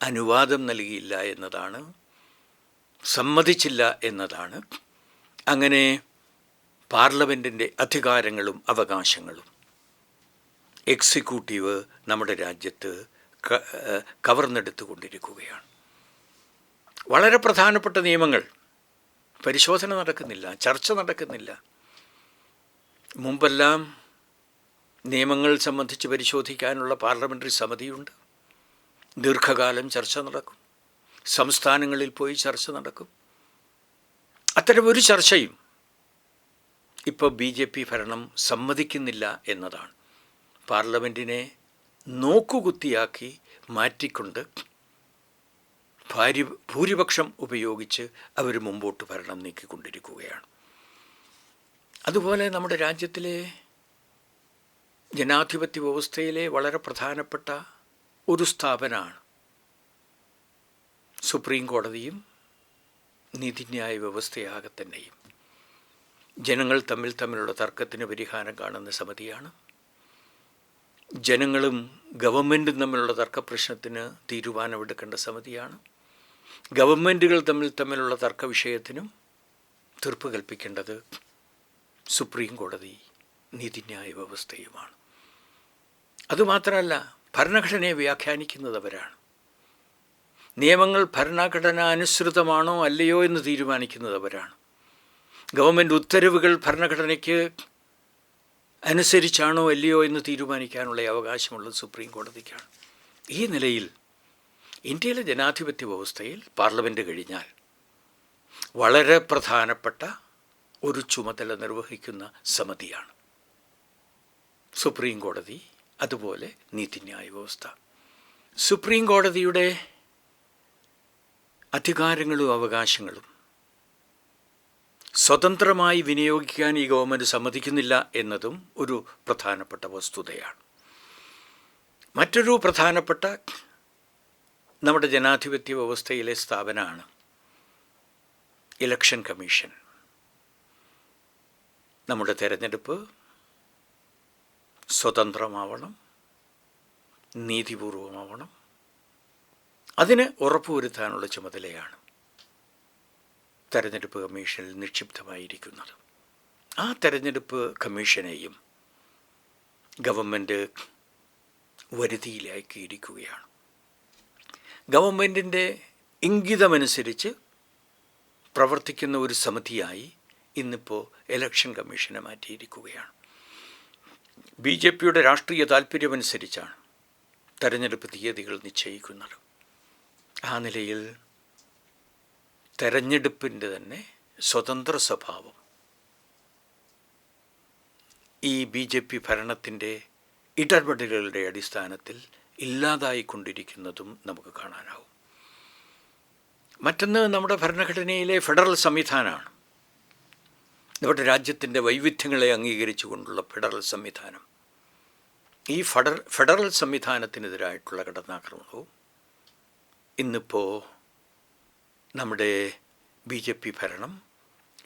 അനുവാദം നൽകിയില്ല എന്നതാണ്, സമ്മതിച്ചില്ല എന്നതാണ്. അങ്ങനെ പാർലമെൻറ്റിൻ്റെ അധികാരങ്ങളും അവകാശങ്ങളും എക്സിക്യൂട്ടീവ് നമ്മുടെ രാജ്യത്ത് കവർന്നെടുത്തുകൊണ്ടിരിക്കുകയാണ്. വളരെ പ്രധാനപ്പെട്ട നിയമങ്ങൾ പരിശോധന നടക്കുന്നില്ല, ചർച്ച നടക്കുന്നില്ല. മുമ്പെല്ലാം നിയമങ്ങൾ സംബന്ധിച്ച് പരിശോധിക്കാനുള്ള പാർലമെൻ്ററി സമിതിയുണ്ട്. ദീർഘകാലം ചർച്ച നടക്കും, സംസ്ഥാനങ്ങളിൽ പോയി ചർച്ച നടക്കും. അത്തരമൊരു ചർച്ചയും ഇപ്പോൾ BJP ഭരണം സമ്മതിക്കുന്നില്ല എന്നതാണ്. പാർലമെൻറ്റിനെ നോക്കുകുത്തിയാക്കി മാറ്റിക്കൊണ്ട് ഭൂരിപക്ഷം ഉപയോഗിച്ച് അവർ മുമ്പോട്ട് ഭരണം നീക്കിക്കൊണ്ടിരിക്കുകയാണ്. അതുപോലെ നമ്മുടെ രാജ്യത്തിലെ ജനാധിപത്യ വ്യവസ്ഥയിലെ വളരെ പ്രധാനപ്പെട്ട ഒരു സ്ഥാപനമാണ് സുപ്രീം കോടതിയും നീതിന്യായ വ്യവസ്ഥയാകെ തന്നെയും ജനങ്ങൾ തമ്മിലുള്ള തർക്കത്തിന് പരിഹാരം കാണുന്ന സമിതിയാണ്. ജനങ്ങളും ഗവൺമെൻറ്റും തമ്മിലുള്ള തർക്കപ്രശ്നത്തിന് തീരുമാനമെടുക്കേണ്ട സമിതിയാണ്. ഗവൺമെൻറ്റുകൾ തമ്മിലുള്ള തർക്ക വിഷയത്തിനും തീർപ്പ് കൽപ്പിക്കേണ്ടത് സുപ്രീം കോടതി നീതിന്യായ വ്യവസ്ഥയുമാണ്. അതുമാത്രമല്ല, ഭരണഘടനയെ വ്യാഖ്യാനിക്കുന്നത് അവരാണ്. നിയമങ്ങൾ ഭരണഘടനാനുസൃതമാണോ അല്ലയോ എന്ന് തീരുമാനിക്കുന്നത് അവരാണ്. ഗവൺമെൻറ് ഉത്തരവുകൾ ഭരണഘടനയ്ക്ക് അനുസരിച്ചാണോ അല്ലയോ എന്ന് തീരുമാനിക്കാനുള്ള അവകാശമുള്ളത് സുപ്രീം കോടതിക്കാണ്. ഈ നിലയിൽ ഇന്ത്യയിലെ ജനാധിപത്യ വ്യവസ്ഥയിൽ പാർലമെൻറ്റ് കഴിഞ്ഞാൽ വളരെ പ്രധാനപ്പെട്ട ഒരു ചുമതല നിർവഹിക്കുന്ന സമിതിയാണ് സുപ്രീം കോടതി, അതുപോലെ നീതിന്യായ വ്യവസ്ഥ. സുപ്രീം കോടതിയുടെ അധികാരങ്ങളും അവകാശങ്ങളും സ്വതന്ത്രമായി വിനിയോഗിക്കാൻ ഈ ഗവൺമെൻറ് സമ്മതിക്കുന്നില്ല എന്നതും ഒരു പ്രധാനപ്പെട്ട വസ്തുതയാണ്. മറ്റൊരു പ്രധാനപ്പെട്ട നമ്മുടെ ജനാധിപത്യ വ്യവസ്ഥയിലെ സ്ഥാപനമാണ് ഇലക്ഷൻ കമ്മീഷൻ. നമ്മുടെ തെരഞ്ഞെടുപ്പ് സ്വതന്ത്രമാവണം, നീതിപൂർവമാവണം. അതിന് ഉറപ്പുവരുത്താനുള്ള ചുമതലയാണ് തെരഞ്ഞെടുപ്പ് കമ്മീഷനിൽ നിക്ഷിപ്തമായിരിക്കുന്നത്. ആ തെരഞ്ഞെടുപ്പ് കമ്മീഷനെയും ഗവൺമെൻറ് വരുതിയിലാക്കിയിരിക്കുകയാണ്. ഗവൺമെൻറ്റിൻ്റെ ഇംഗിതമനുസരിച്ച് പ്രവർത്തിക്കുന്ന ഒരു സമിതിയായി ഇന്നിപ്പോൾ ഇലക്ഷൻ കമ്മീഷനെ മാറ്റിയിരിക്കുകയാണ്. BJPയുടെ രാഷ്ട്രീയ താൽപ്പര്യമനുസരിച്ചാണ് തെരഞ്ഞെടുപ്പ് തീയതികൾ നിശ്ചയിക്കുന്നത്. ആ നിലയിൽ തെരഞ്ഞെടുപ്പിൻ്റെ തന്നെ സ്വതന്ത്ര സ്വഭാവം ഈ BJP ഭരണത്തിൻ്റെ ഇടപെടലുകളുടെ അടിസ്ഥാനത്തിൽ ഇല്ലാതായിക്കൊണ്ടിരിക്കുന്നതും നമുക്ക് കാണാനാവും. മറ്റൊന്ന് നമ്മുടെ ഭരണഘടനയിലെ ഫെഡറൽ സംവിധാനമാണ്. നമ്മുടെ രാജ്യത്തിൻ്റെ വൈവിധ്യങ്ങളെ അംഗീകരിച്ചുകൊണ്ടുള്ള ഫെഡറൽ സംവിധാനം. ഈ ഫെഡറൽ സംവിധാനത്തിനെതിരായിട്ടുള്ള കടന്നാക്രമണവും ഇന്നിപ്പോൾ നമ്മുടെ BJP ഭരണം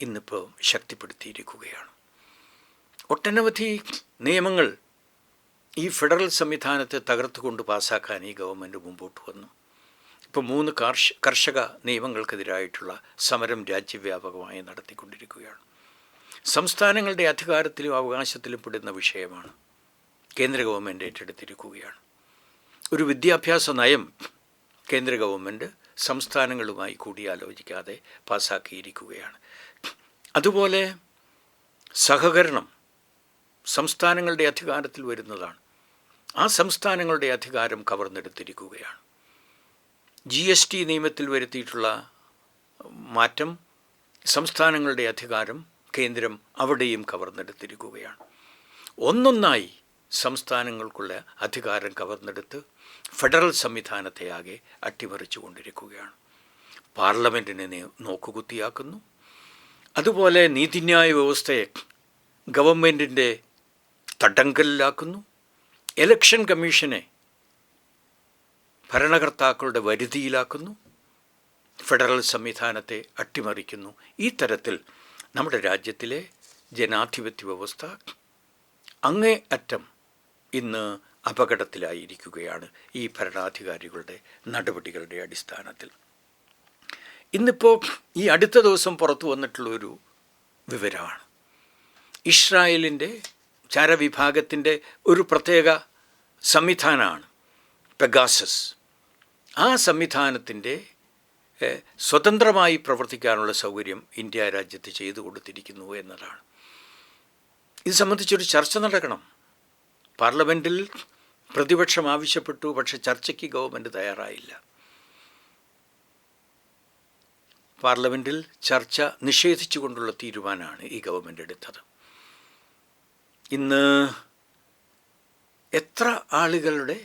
ഇന്നിപ്പോൾ ശക്തിപ്പെടുത്തിയിരിക്കുകയാണ്. ഒട്ടനവധി നിയമങ്ങൾ ഈ ഫെഡറൽ സംവിധാനത്തെ തകർത്തുകൊണ്ട് പാസ്സാക്കാൻ ഈ ഗവൺമെൻറ് മുമ്പോട്ട് വന്നു. ഇപ്പോൾ 3 കർഷക നിയമങ്ങൾക്കെതിരായിട്ടുള്ള സമരം രാജ്യവ്യാപകമായി നടത്തിക്കൊണ്ടിരിക്കുകയാണ്. സംസ്ഥാനങ്ങളുടെ അധികാരത്തിലും അവകാശത്തിലും പെടുന്ന വിഷയമാണ്. കേന്ദ്ര ഗവൺമെൻറ് ഏറ്റെടുത്തിരിക്കുകയാണ്. ഒരു വിദ്യാഭ്യാസ നയം കേന്ദ്ര ഗവൺമെൻറ് സംസ്ഥാനങ്ങളുമായി കൂടിയാലോചിക്കാതെ പാസ്സാക്കിയിരിക്കുകയാണ്. അതുപോലെ സഹകരണം സംസ്ഥാനങ്ങളുടെ അധികാരത്തിൽ വരുന്നതാണ്. ആ സംസ്ഥാനങ്ങളുടെ അധികാരം കവർന്നെടുത്തിരിക്കുകയാണ്. GST നിയമത്തിൽ വരുത്തിയിട്ടുള്ള മാറ്റം സംസ്ഥാനങ്ങളുടെ അധികാരം കേന്ദ്രം അവിടെയും കവർന്നെടുത്തിരിക്കുകയാണ്. ഒന്നൊന്നായി സംസ്ഥാനങ്ങൾക്കുള്ള അധികാരം കവർന്നെടുത്ത് ഫെഡറൽ സംവിധാനത്തെ ആകെ അട്ടിമറിച്ചു കൊണ്ടിരിക്കുകയാണ്. പാർലമെൻറ്റിനെ നോക്കുകുത്തിയാക്കുന്നു. അതുപോലെ നീതിന്യായ വ്യവസ്ഥയെ ഗവൺമെൻറ്റിൻ്റെ തടങ്കലിലാക്കുന്നു. ഇലക്ഷൻ കമ്മീഷനെ ഭരണകർത്താക്കളുടെ വരുതിയിലാക്കുന്നു. ഫെഡറൽ സംവിധാനത്തെ അട്ടിമറിക്കുന്നു. ഈ തരത്തിൽ നമ്മുടെ രാജ്യത്തിലെ ജനാധിപത്യ വ്യവസ്ഥ അങ്ങേ അറ്റം ഇന്ന് അപകടത്തിലായിരിക്കുകയാണ് ഈ ഭരണാധികാരികളുടെ നടപടികളുടെ അടിസ്ഥാനത്തിൽ. ഇന്നിപ്പോൾ ഈ അടുത്ത ദിവസം പുറത്തു വന്നിട്ടുള്ളൊരു വിവരമാണ് ഇസ്രായേലിൻ്റെ ചാരവിഭാഗത്തിൻ്റെ ഒരു പ്രത്യേക സംവിധാനമാണ് പെഗാസസ്. ആ സംവിധാനത്തിൻ്റെ സ്വതന്ത്രമായി പ്രവർത്തിക്കാനുള്ള സൗകര്യം ഇന്ത്യ രാജ്യത്ത് ചെയ്തു കൊടുത്തിരിക്കുന്നു എന്നതാണ്. ഇത് സംബന്ധിച്ചൊരു ചർച്ച നടക്കണം. പാർലമെൻറ്റിൽ പ്രതിപക്ഷം ആവശ്യപ്പെട്ടു, പക്ഷേ ചർച്ചയ്ക്ക് ഗവൺമെൻറ് തയ്യാറായില്ല. പാർലമെൻറ്റിൽ ചർച്ച നിഷേധിച്ചുകൊണ്ടുള്ള തീരുമാനമാണ് ഈ ഗവൺമെൻറ് എടുത്തത്. ഇന്ന് എത്ര ആളുകളുടെ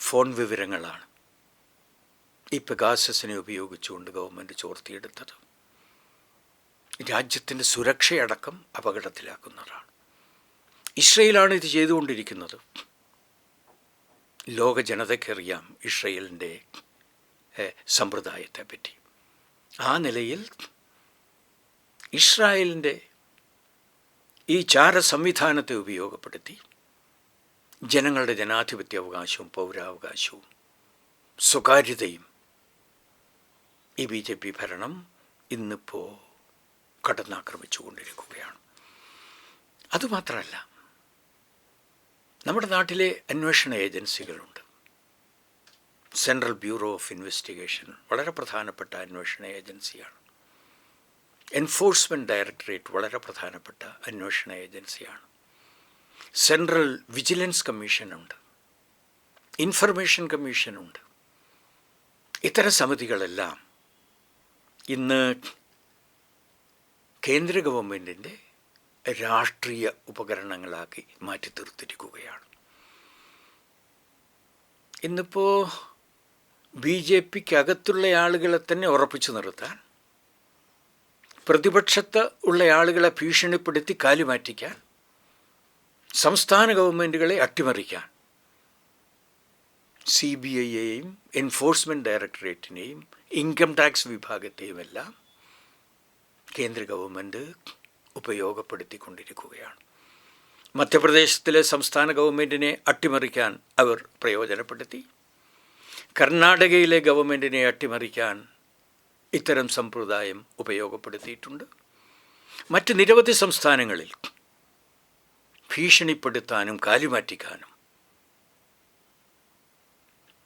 ഫോൺ വിവരങ്ങളാണ് ഈ പെഗാസസിനെ ഉപയോഗിച്ചുകൊണ്ട് ഗവൺമെൻറ് ചോർത്തിയെടുത്തത്. രാജ്യത്തിൻ്റെ സുരക്ഷയടക്കം അപകടത്തിലാക്കുന്നതാണ്. ഇസ്രയേലാണ് ഇത് ചെയ്തുകൊണ്ടിരിക്കുന്നത്. ലോക ജനതയ്ക്കറിയാം ഇസ്രയേലിൻ്റെ സമ്പ്രദായത്തെപ്പറ്റി. ആ നിലയിൽ ഇസ്രായേലിൻ്റെ ഈ ചാര സംവിധാനത്തെ ഉപയോഗപ്പെടുത്തി ജനങ്ങളുടെ ജനാധിപത്യ അവകാശവും പൗരാവകാശവും സ്വകാര്യതയും ഈ BJP ഭരണം ഇന്നിപ്പോൾ കടന്നാക്രമിച്ചു കൊണ്ടിരിക്കുകയാണ്. അതുമാത്രമല്ല, നമ്മുടെ നാട്ടിലെ അന്വേഷണ ഏജൻസികളുണ്ട്. സെൻട്രൽ ബ്യൂറോ ഓഫ് ഇൻവെസ്റ്റിഗേഷൻ വളരെ പ്രധാനപ്പെട്ട അന്വേഷണ ഏജൻസിയാണ്. എൻഫോഴ്സ്മെൻറ്റ് ഡയറക്ടറേറ്റ് വളരെ പ്രധാനപ്പെട്ട അന്വേഷണ ഏജൻസിയാണ്. സെൻട്രൽ വിജിലൻസ് കമ്മീഷനുണ്ട്, ഇൻഫർമേഷൻ കമ്മീഷനുണ്ട്. ഇത്തരം സമിതികളെല്ലാം ഇന്ന് കേന്ദ്ര ഗവൺമെൻറ്റിൻ്റെ രാഷ്ട്രീയ ഉപകരണങ്ങളാക്കി മാറ്റി തീർത്തിരിക്കുകയാണ്. ഇന്നിപ്പോൾ BJPക്കകത്തുള്ള ആളുകളെ തന്നെ ഉറപ്പിച്ചു നിർത്താൻ, പ്രതിപക്ഷത്ത് ഉള്ള ആളുകളെ ഭീഷണിപ്പെടുത്തി കാലുമാറ്റിക്കാൻ, സംസ്ഥാന ഗവൺമെൻറ്റുകളെ അട്ടിമറിക്കാൻ CBIയെയും എൻഫോഴ്സ്മെൻറ്റ് ഡയറക്ടറേറ്റിനെയും ഇൻകം ടാക്സ് വിഭാഗത്തെയുമെല്ലാം കേന്ദ്ര ഗവൺമെൻറ് ഉപയോഗപ്പെടുത്തിക്കൊണ്ടിരിക്കുകയാണ്. മധ്യപ്രദേശത്തിലെ സംസ്ഥാന ഗവൺമെൻറ്റിനെ അട്ടിമറിക്കാൻ അവർ പ്രയോജനപ്പെടുത്തി. കർണാടകയിലെ ഗവൺമെൻറ്റിനെ അട്ടിമറിക്കാൻ ഇത്തരം സമ്പ്രദായം ഉപയോഗപ്പെടുത്തിയിട്ടുണ്ട്. മറ്റ് നിരവധി സംസ്ഥാനങ്ങളിൽ ഭീഷണിപ്പെടുത്താനും കാലുമാറ്റിക്കാനും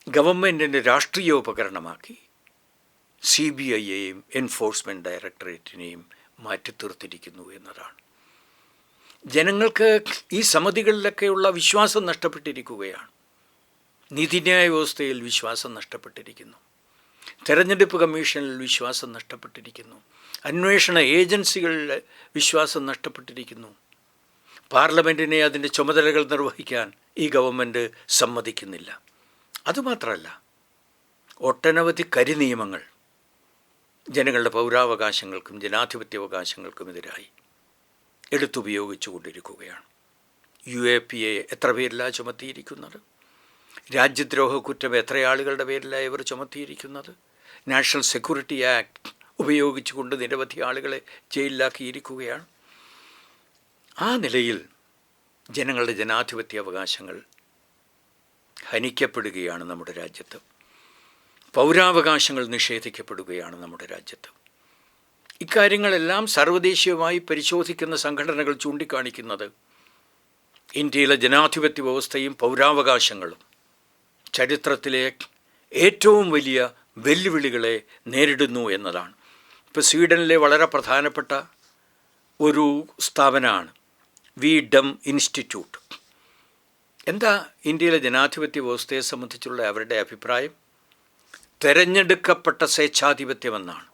ഗവൺമെൻറ്റിൻ്റെ രാഷ്ട്രീയ ഉപകരണമാക്കി CBIയെയും എൻഫോഴ്സ്മെൻറ്റ് ഡയറക്ടറേറ്റിനെയും മാറ്റിത്തീർത്തിരിക്കുന്നു എന്നതാണ്. ജനങ്ങൾക്ക് ഈ സമിതികളിലൊക്കെയുള്ള വിശ്വാസം നഷ്ടപ്പെട്ടിരിക്കുകയാണ്. നീതിന്യായ വ്യവസ്ഥയിൽ വിശ്വാസം നഷ്ടപ്പെട്ടിരിക്കുന്നു. തെരഞ്ഞെടുപ്പ് കമ്മീഷനിൽ വിശ്വാസം നഷ്ടപ്പെട്ടിരിക്കുന്നു. അന്വേഷണ ഏജൻസികളിൽ വിശ്വാസം നഷ്ടപ്പെട്ടിരിക്കുന്നു. പാർലമെൻറ്റിനെ അതിൻ്റെ ചുമതലകൾ നിർവഹിക്കാൻ ഈ ഗവൺമെൻറ് സമ്മതിക്കുന്നില്ല. അതുമാത്രമല്ല, ഒട്ടനവധി കരിനിയമങ്ങൾ ജനങ്ങളുടെ പൗരാവകാശങ്ങൾക്കും ജനാധിപത്യാവകാശങ്ങൾക്കും എതിരായി എടുത്തുപയോഗിച്ചു കൊണ്ടിരിക്കുകയാണ്. UAPA എത്ര പേരിലാണ് ചുമത്തിയിരിക്കുന്നത്? രാജ്യദ്രോഹ കുറ്റം എത്ര ആളുകളുടെ പേരിലാണ് ഇവർ ചുമത്തിയിരിക്കുന്നത്? നാഷണൽ സെക്യൂരിറ്റി ആക്ട് ഉപയോഗിച്ചുകൊണ്ട് നിരവധി ആളുകളെ ജയിലിലാക്കിയിരിക്കുകയാണ്. ആ നിലയിൽ ജനങ്ങളുടെ ജനാധിപത്യ അവകാശങ്ങൾ ഹനിക്കപ്പെടുകയാണ് നമ്മുടെ രാജ്യത്ത്. പൗരാവകാശങ്ങൾ നിഷേധിക്കപ്പെടുകയാണ് നമ്മുടെ രാജ്യത്ത്. ഇക്കാര്യങ്ങളെല്ലാം സർവ്വദേശീയമായി പരിശോധിക്കുന്ന സംഘടനകൾ ചൂണ്ടിക്കാണിക്കുന്നത് ഇന്ത്യയിലെ ജനാധിപത്യ വ്യവസ്ഥയും പൗരാവകാശങ്ങളും ചരിത്രത്തിലെ ഏറ്റവും വലിയ വെല്ലുവിളികളെ നേരിടുന്നു എന്നതാണ്. ഇപ്പോൾ സ്വീഡനിലെ വളരെ പ്രധാനപ്പെട്ട ഒരു സ്ഥാപനമാണ് VDEM ഇൻസ്റ്റിറ്റ്യൂട്ട്. എന്താ ഇന്ത്യയിലെ ജനാധിപത്യ വ്യവസ്ഥയെ സംബന്ധിച്ചുള്ള അവരുടെ അഭിപ്രായം? തെരഞ്ഞെടുക്കപ്പെട്ട സ്വേച്ഛാധിപത്യമെന്നാണ്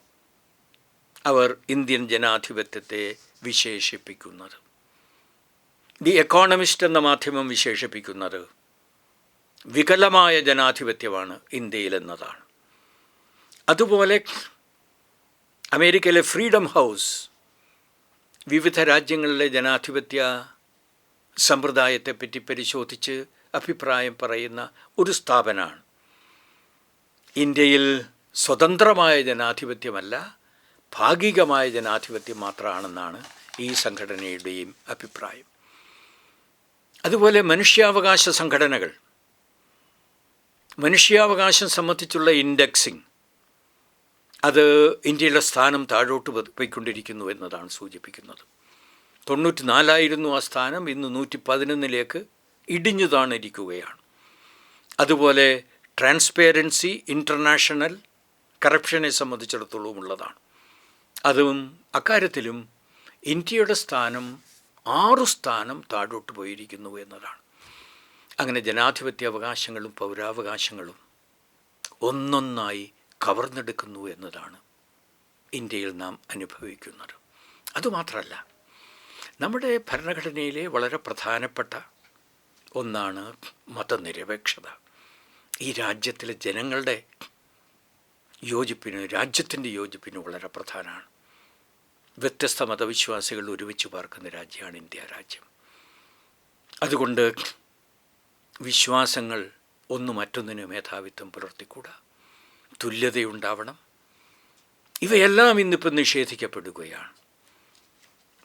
അവർ ഇന്ത്യൻ ജനാധിപത്യത്തെ വിശേഷിപ്പിക്കുന്നത്. ദി എക്കോണമിസ്റ്റ് എന്ന മാധ്യമം വിശേഷിപ്പിക്കുന്നത് വികലമായ ജനാധിപത്യമാണ് ഇന്ത്യയിലെന്നതാണ്. അതുപോലെ അമേരിക്കയിലെ ഫ്രീഡം ഹൗസ് വിവിധ രാജ്യങ്ങളിലെ ജനാധിപത്യ സമ്പ്രദായത്തെപ്പറ്റി പരിശോധിച്ച് അഭിപ്രായം പറയുന്ന ഒരു സ്ഥാപനമാണ്. ഇന്ത്യയിൽ സ്വതന്ത്രമായ ജനാധിപത്യമല്ല, ഭാഗികമായ ജനാധിപത്യം മാത്രമാണെന്നാണ് ഈ സംഘടനയുടെയും അഭിപ്രായം. അതുപോലെ മനുഷ്യാവകാശ സംഘടനകൾ മനുഷ്യാവകാശം സംബന്ധിച്ചുള്ള ഇൻഡെക്സിങ് അത് ഇന്ത്യയുടെ സ്ഥാനം താഴോട്ട് പോയിക്കൊണ്ടിരിക്കുന്നു എന്നതാണ് സൂചിപ്പിക്കുന്നത്. 94 ആ സ്ഥാനം, ഇന്ന് 111 ഇടിഞ്ഞു താണിരിക്കുകയാണ്. അതുപോലെ ട്രാൻസ്പെറൻസി ഇൻ്റർനാഷണൽ കറപ്ഷനെ സംബന്ധിച്ചിടത്തോളം ഉള്ളതാണ്. അതും അക്കാര്യത്തിലും ഇന്ത്യയുടെ സ്ഥാനം 6 സ്ഥാനം താഴോട്ട് പോയിരിക്കുന്നു എന്നതാണ്. അങ്ങനെ ജനാധിപത്യ അവകാശങ്ങളും പൗരാവകാശങ്ങളും ഒന്നൊന്നായി കവർന്നെടുക്കുന്നു എന്നതാണ് ഇന്ത്യയിൽ നാം അനുഭവിക്കുന്നത്. അതുമാത്രമല്ല, നമ്മുടെ ഭരണഘടനയിലെ വളരെ പ്രധാനപ്പെട്ട ഒന്നാണ് മതനിരപേക്ഷത. ഈ രാജ്യത്തിലെ ജനങ്ങളുടെ യോജിപ്പിന്, രാജ്യത്തിൻ്റെ യോജിപ്പിന് വളരെ പ്രധാനമാണ്. വ്യത്യസ്ത മതവിശ്വാസികൾ ഒരുമിച്ച് പാർക്കുന്ന രാജ്യമാണ് ഇന്ത്യ രാജ്യം. അതുകൊണ്ട് വിശ്വാസങ്ങൾ ഒന്ന് മറ്റൊന്നിന് മേധാവിത്വം പുലർത്തിക്കൂടാ. തുല്യതയുണ്ടാവണം. ഇവയെല്ലാം ഇന്നിപ്പോൾ നിഷേധിക്കപ്പെടുകയാണ്.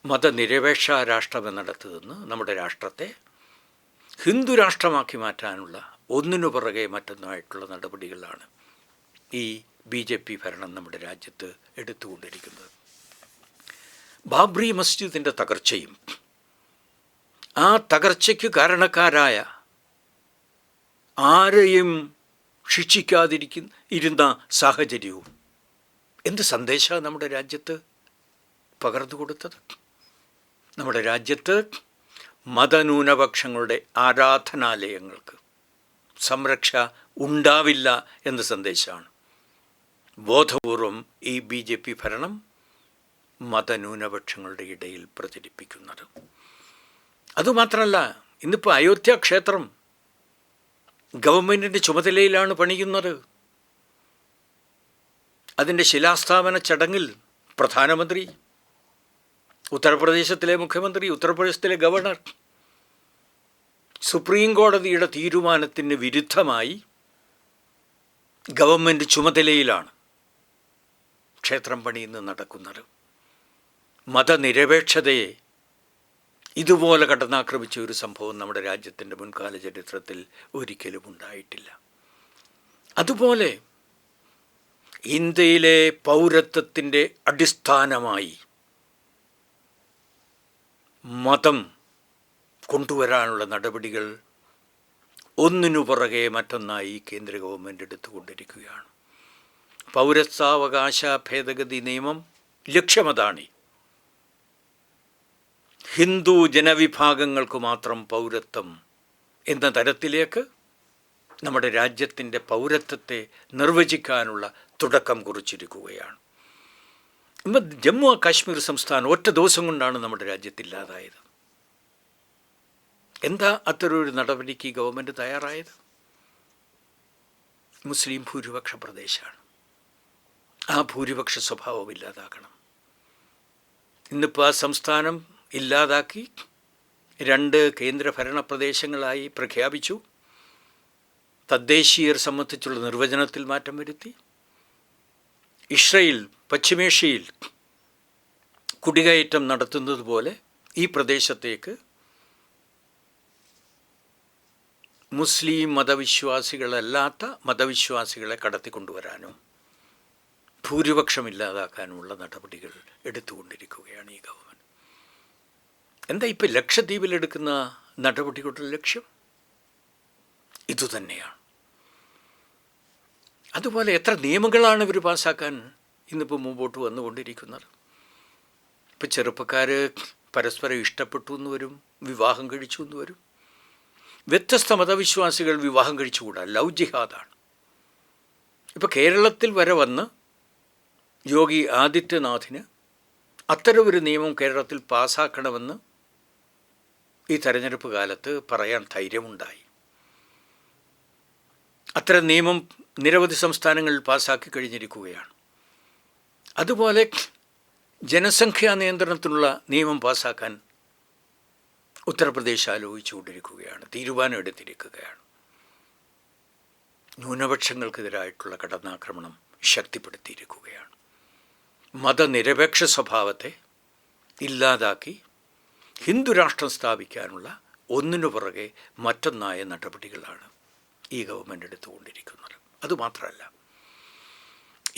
മതനിരപേക്ഷ രാഷ്ട്രമെന്നിടത്ത് നിന്ന് നമ്മുടെ രാഷ്ട്രത്തെ ഹിന്ദു രാഷ്ട്രമാക്കി മാറ്റാനുള്ള ഒന്നിനു പുറകെ മറ്റൊന്നായിട്ടുള്ള നടപടികളാണ് ഈ BJP ഭരണം നമ്മുടെ രാജ്യത്ത് എടുത്തുകൊണ്ടിരിക്കുന്നത്. ബാബ്രി മസ്ജിദിൻ്റെ തകർച്ചയും ആ തകർച്ചയ്ക്ക് കാരണക്കാരായ ആരെയും ശിക്ഷിക്കാതിരുന്ന സാഹചര്യവും എന്ത് സന്ദേശമാണ് നമ്മുടെ രാജ്യത്ത് പകർന്നു കൊടുത്തത്? നമ്മുടെ രാജ്യത്ത് മതന്യൂനപക്ഷങ്ങളുടെ ആരാധനാലയങ്ങൾക്ക് സംരക്ഷ ഉണ്ടാവില്ല എന്ന സന്ദേശമാണ് ബോധപൂർവം ഈ BJP ഭരണം മതന്യൂനപക്ഷങ്ങളുടെ ഇടയിൽ പ്രചരിപ്പിക്കുന്നത്. അതുമാത്രമല്ല, ഇന്നിപ്പോൾ അയോധ്യ ക്ഷേത്രം ഗവൺമെൻറ്റിൻ്റെ ചുമതലയിലാണ് പണിയുന്നത്. അതിൻ്റെ ശിലാസ്ഥാപന ചടങ്ങിൽ പ്രധാനമന്ത്രി, ഉത്തർപ്രദേശത്തിലെ മുഖ്യമന്ത്രി, ഉത്തർപ്രദേശത്തിലെ ഗവർണർ സുപ്രീം കോടതിയുടെ തീരുമാനത്തിന് വിരുദ്ധമായി ഗവൺമെൻറ് ചുമതലയിലാണ് ക്ഷേത്രം പണിയിന്ന് നടക്കുന്നത്. മതനിരപേക്ഷതയെ ഇതുപോലെ കടന്നാക്രമിച്ച ഒരു സംഭവം നമ്മുടെ രാജ്യത്തിൻ്റെ മുൻകാല ചരിത്രത്തിൽ ഒരിക്കലും ഉണ്ടായിട്ടില്ല. അതുപോലെ ഇന്ത്യയിലെ പൗരത്വത്തിൻ്റെ അടിസ്ഥാനമായി മതം കൊണ്ടുവരാനുള്ള നടപടികൾ ഒന്നിനു പുറകെ മറ്റൊന്നായി കേന്ദ്ര ഗവൺമെൻറ് എടുത്തുകൊണ്ടിരിക്കുകയാണ്. പൗരത്വാവകാശ ഭേദഗതി നിയമം ലക്ഷ്യമതാണ്. ഹിന്ദു ജനവിഭാഗങ്ങൾക്ക് മാത്രം പൗരത്വം എന്ന തരത്തിലേക്ക് നമ്മുടെ രാജ്യത്തിൻ്റെ പൗരത്വത്തെ നിർവചിക്കാനുള്ള തുടക്കം കുറിച്ചിരിക്കുകയാണ്. ഇപ്പം ജമ്മു കാശ്മീർ സംസ്ഥാനം ഒറ്റ ദിവസം കൊണ്ടാണ് നമ്മുടെ രാജ്യത്തില്ലാതായത്. എന്താ അത്തരൊരു നടപടിക്ക് ഗവൺമെൻറ് തയ്യാറായത്? മുസ്ലിം ഭൂരിപക്ഷ പ്രദേശമാണ്. ആ ഭൂരിപക്ഷ സ്വഭാവം ഇല്ലാതാക്കണം. ഇന്നിപ്പോൾ ആ സംസ്ഥാനം ഇല്ലാതാക്കി 2 കേന്ദ്രഭരണ പ്രദേശങ്ങളായി പ്രഖ്യാപിച്ചു. തദ്ദേശീയർ സംബന്ധിച്ചുള്ള നിർവചനത്തിൽ മാറ്റം വരുത്തി. ഇസ്രയേൽ പശ്ചിമേഷ്യയിൽ കുടികയറ്റം നടത്തുന്നത് പോലെ ഈ പ്രദേശത്തേക്ക് മുസ്ലിം മതവിശ്വാസികളല്ലാത്ത മതവിശ്വാസികളെ കടത്തിക്കൊണ്ടുവരാനും ഭൂരിപക്ഷമില്ലാതാക്കാനുമുള്ള നടപടികൾ എടുത്തുകൊണ്ടിരിക്കുകയാണ് ഈ ഗവൺമെൻറ്. എന്താ ഇപ്പോൾ ലക്ഷദ്വീപിലെടുക്കുന്ന നടപടികളുടെ ലക്ഷ്യം ഇതുതന്നെയാണ്. അതുപോലെ എത്ര നിയമങ്ങളാണ് ഇവർ പാസ്സാക്കാൻ ഇന്നിപ്പോൾ മുമ്പോട്ട് വന്നുകൊണ്ടിരിക്കുന്നത്. ഇപ്പോൾ ചെറുപ്പക്കാർ പരസ്പരം ഇഷ്ടപ്പെട്ടു എന്ന് വരും, വിവാഹം കഴിച്ചു എന്ന് വരും. വ്യത്യസ്ത മതവിശ്വാസികൾ വിവാഹം കഴിച്ചുകൂടാ, ലവ് ജിഹാദാണ്. ഇപ്പോൾ കേരളത്തിൽ വരെ വന്ന് യോഗി ആദിത്യനാഥിന് അത്തരമൊരു നിയമം കേരളത്തിൽ പാസ്സാക്കണമെന്ന് ഈ തെരഞ്ഞെടുപ്പ് കാലത്ത് പറയാൻ ധൈര്യമുണ്ടായി. അത്തരം നിയമം നിരവധി സംസ്ഥാനങ്ങളിൽ പാസ്സാക്കി കഴിഞ്ഞിരിക്കുകയാണ്. അതുപോലെ ജനസംഖ്യാ നിയന്ത്രണത്തിനുള്ള നിയമം പാസ്സാക്കാൻ ഉത്തർപ്രദേശ് ആലോചിച്ചുകൊണ്ടിരിക്കുകയാണ്, തീരുമാനം എടുത്തിരിക്കുകയാണ്. ന്യൂനപക്ഷങ്ങൾക്കെതിരായിട്ടുള്ള കടന്നാക്രമണം ശക്തിപ്പെടുത്തിയിരിക്കുകയാണ്. മതനിരപേക്ഷ സ്വഭാവത്തെ ഇല്ലാതാക്കി ഹിന്ദു രാഷ്ട്രം സ്ഥാപിക്കാനുള്ള ഒന്നിനു പുറകെ മറ്റൊന്നായ നടപടികളാണ് ഈ ഗവൺമെൻറ് എടുത്തുകൊണ്ടിരിക്കുന്നത്. അതുമാത്രമല്ല,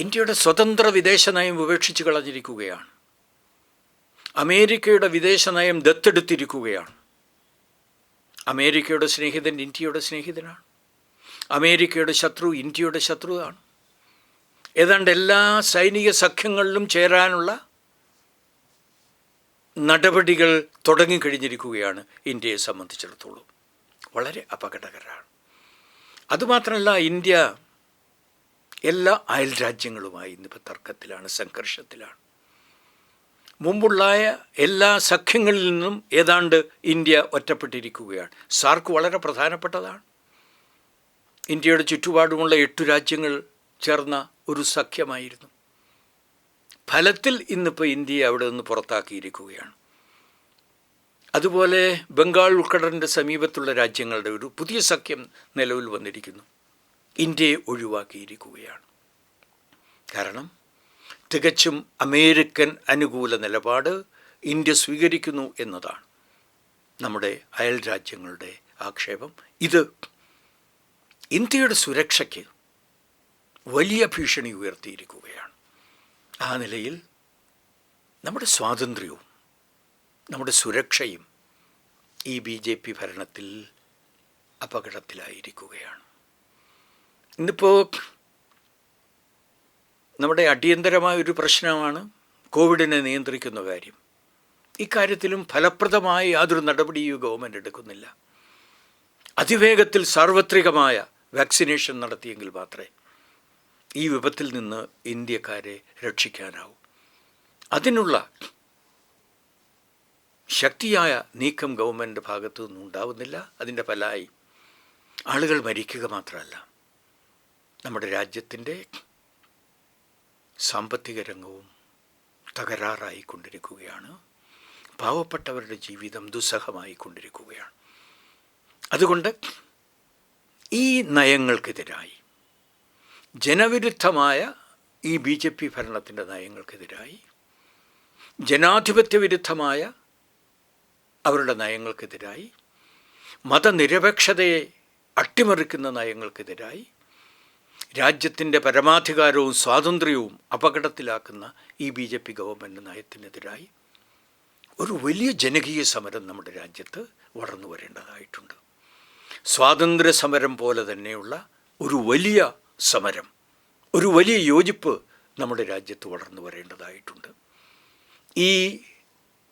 ഇന്ത്യയുടെ സ്വതന്ത്ര വിദേശ നയം ഉപേക്ഷിച്ച് കളഞ്ഞിരിക്കുകയാണ്. അമേരിക്കയുടെ വിദേശ നയം ദത്തെടുത്തിരിക്കുകയാണ്. അമേരിക്കയുടെ സ്നേഹിതൻ ഇന്ത്യയുടെ സ്നേഹിതനാണ്. അമേരിക്കയുടെ ശത്രു ഇന്ത്യയുടെ ശത്രുവാണ്. ഏതാണ്ട് എല്ലാ സൈനിക സഖ്യങ്ങളിലും ചേരാനുള്ള നടപടികൾ തുടങ്ങിക്കഴിഞ്ഞിരിക്കുകയാണ് ഇന്ത്യയെ സംബന്ധിച്ചിടത്തോളം. വളരെ അപകടകരമാണ്. അതുമാത്രമല്ല, ഇന്ത്യ എല്ലാ അയൽ രാജ്യങ്ങളുമായി ഇന്നിപ്പോൾ തർക്കത്തിലാണ്, സംഘർഷത്തിലാണ്. മുമ്പുള്ളായ എല്ലാ സഖ്യങ്ങളിൽ നിന്നും ഏതാണ്ട് ഇന്ത്യ ഒറ്റപ്പെട്ടിരിക്കുകയാണ്. സാർക്ക് വളരെ പ്രധാനപ്പെട്ടതാണ്. ഇന്ത്യയുടെ ചുറ്റുപാടുമുള്ള 8 രാജ്യങ്ങൾ ചേർന്ന ഒരു സഖ്യമായിരുന്നു. ഫലത്തിൽ ഇന്നിപ്പോൾ ഇന്ത്യയെ അവിടെ നിന്ന് പുറത്താക്കിയിരിക്കുകയാണ്. അതുപോലെ ബംഗാൾ ഉൾക്കടലിൻ്റെ സമീപത്തുള്ള രാജ്യങ്ങളുടെ ഒരു പുതിയ സഖ്യം നിലവിൽ വന്നിരിക്കുന്നു. ഇന്ത്യയെ ഒഴിവാക്കിയിരിക്കുകയാണ്. കാരണം തികച്ചും അമേരിക്കൻ അനുകൂല നിലപാട് ഇന്ത്യ സ്വീകരിക്കുന്നു എന്നതാണ് നമ്മുടെ അയൽ രാജ്യങ്ങളുടെ ആക്ഷേപം. ഇത് ഇന്ത്യയുടെ സുരക്ഷയ്ക്ക് വലിയ ഭീഷണി ഉയർത്തിയിരിക്കുകയാണ്. ആ നിലയിൽ നമ്മുടെ സ്വാതന്ത്ര്യവും നമ്മുടെ സുരക്ഷയും ഈ BJP ഭരണത്തിൽ അപകടത്തിലായിരിക്കുകയാണ്. ഇന്നിപ്പോൾ നമ്മുടെ അടിയന്തരമായ ഒരു പ്രശ്നമാണ് കോവിഡിനെ നിയന്ത്രിക്കുന്ന കാര്യം. ഇക്കാര്യത്തിലും ഫലപ്രദമായ യാതൊരു നടപടിയും ഗവൺമെൻറ് എടുക്കുന്നില്ല. അതിവേഗത്തിൽ സാർവത്രികമായ വാക്സിനേഷൻ നടത്തിയെങ്കിൽ മാത്രമേ ഈ വിപത്തിൽ നിന്ന് ഇന്ത്യക്കാരെ രക്ഷിക്കാനാവൂ. അതിനുള്ള ശക്തിയായ നീക്കം ഗവൺമെൻറ് ഭാഗത്തു നിന്നും ഉണ്ടാവുന്നില്ല. അതിൻ്റെ ഫലമായി ആളുകൾ മരിക്കുക മാത്രമല്ല, നമ്മുടെ രാജ്യത്തിൻ്റെ സാമ്പത്തിക രംഗവും തകരാറായിക്കൊണ്ടിരിക്കുകയാണ്. പാവപ്പെട്ടവരുടെ ജീവിതം ദുസ്സഹമായിക്കൊണ്ടിരിക്കുകയാണ്. അതുകൊണ്ട് ഈ നയങ്ങൾക്കെതിരായി, ജനവിരുദ്ധമായ ഈ BJP ഭരണത്തിൻ്റെ നയങ്ങൾക്കെതിരായി, ജനാധിപത്യ വിരുദ്ധമായ അവരുടെ നയങ്ങൾക്കെതിരായി, മതനിരപേക്ഷതയെ അട്ടിമറിക്കുന്ന നയങ്ങൾക്കെതിരായി, രാജ്യത്തിൻ്റെ പരമാധികാരവും സ്വാതന്ത്ര്യവും അപകടത്തിലാക്കുന്ന ഈ BJP ഗവൺമെൻറ് നയത്തിനെതിരായി ഒരു വലിയ ജനകീയ സമരം നമ്മുടെ രാജ്യത്ത് വളർന്നു വരേണ്ടതായിട്ടുണ്ട്. സ്വാതന്ത്ര്യ സമരം പോലെ തന്നെയുള്ള ഒരു വലിയ സമരം, ഒരു വലിയ യോജിപ്പ് നമ്മുടെ രാജ്യത്ത് വളർന്നു വരേണ്ടതായിട്ടുണ്ട്. ഈ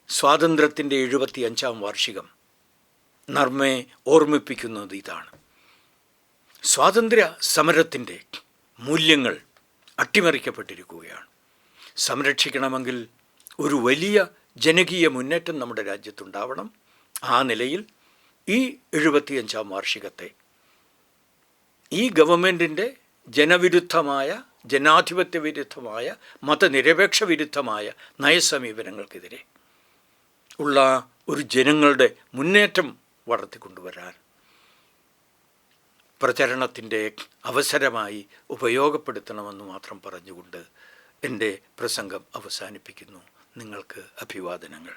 സ്വാതന്ത്ര്യത്തിൻ്റെ 75-ാം വാർഷികം നമ്മെ ഓർമ്മിപ്പിക്കുന്നത് ഇതാണ്. സ്വാതന്ത്ര്യ സമരത്തിൻ്റെ മൂല്യങ്ങൾ അട്ടിമറിക്കപ്പെട്ടിരിക്കുകയാണ്. സംരക്ഷിക്കണമെങ്കിൽ ഒരു വലിയ ജനകീയ മുന്നേറ്റം നമ്മുടെ രാജ്യത്തുണ്ടാവണം. ആ നിലയിൽ ഈ 75-ാം വാർഷികത്തെ ഈ ഗവൺമെൻറ്റിൻ്റെ ജനവിരുദ്ധമായ, ജനാധിപത്യ വിരുദ്ധമായ, മതനിരപേക്ഷ വിരുദ്ധമായ നയസമീപനങ്ങൾക്കെതിരെ ഉള്ള ഒരു ജനങ്ങളുടെ മുന്നേറ്റം വളർത്തിക്കൊണ്ടുവരാൻ പ്രചരണത്തിൻ്റെ അവസരമായി ഉപയോഗപ്പെടുത്തണമെന്ന് മാത്രം പറഞ്ഞുകൊണ്ട് എൻ്റെ പ്രസംഗം അവസാനിപ്പിക്കുന്നു. നിങ്ങൾക്ക് അഭിവാദനങ്ങൾ.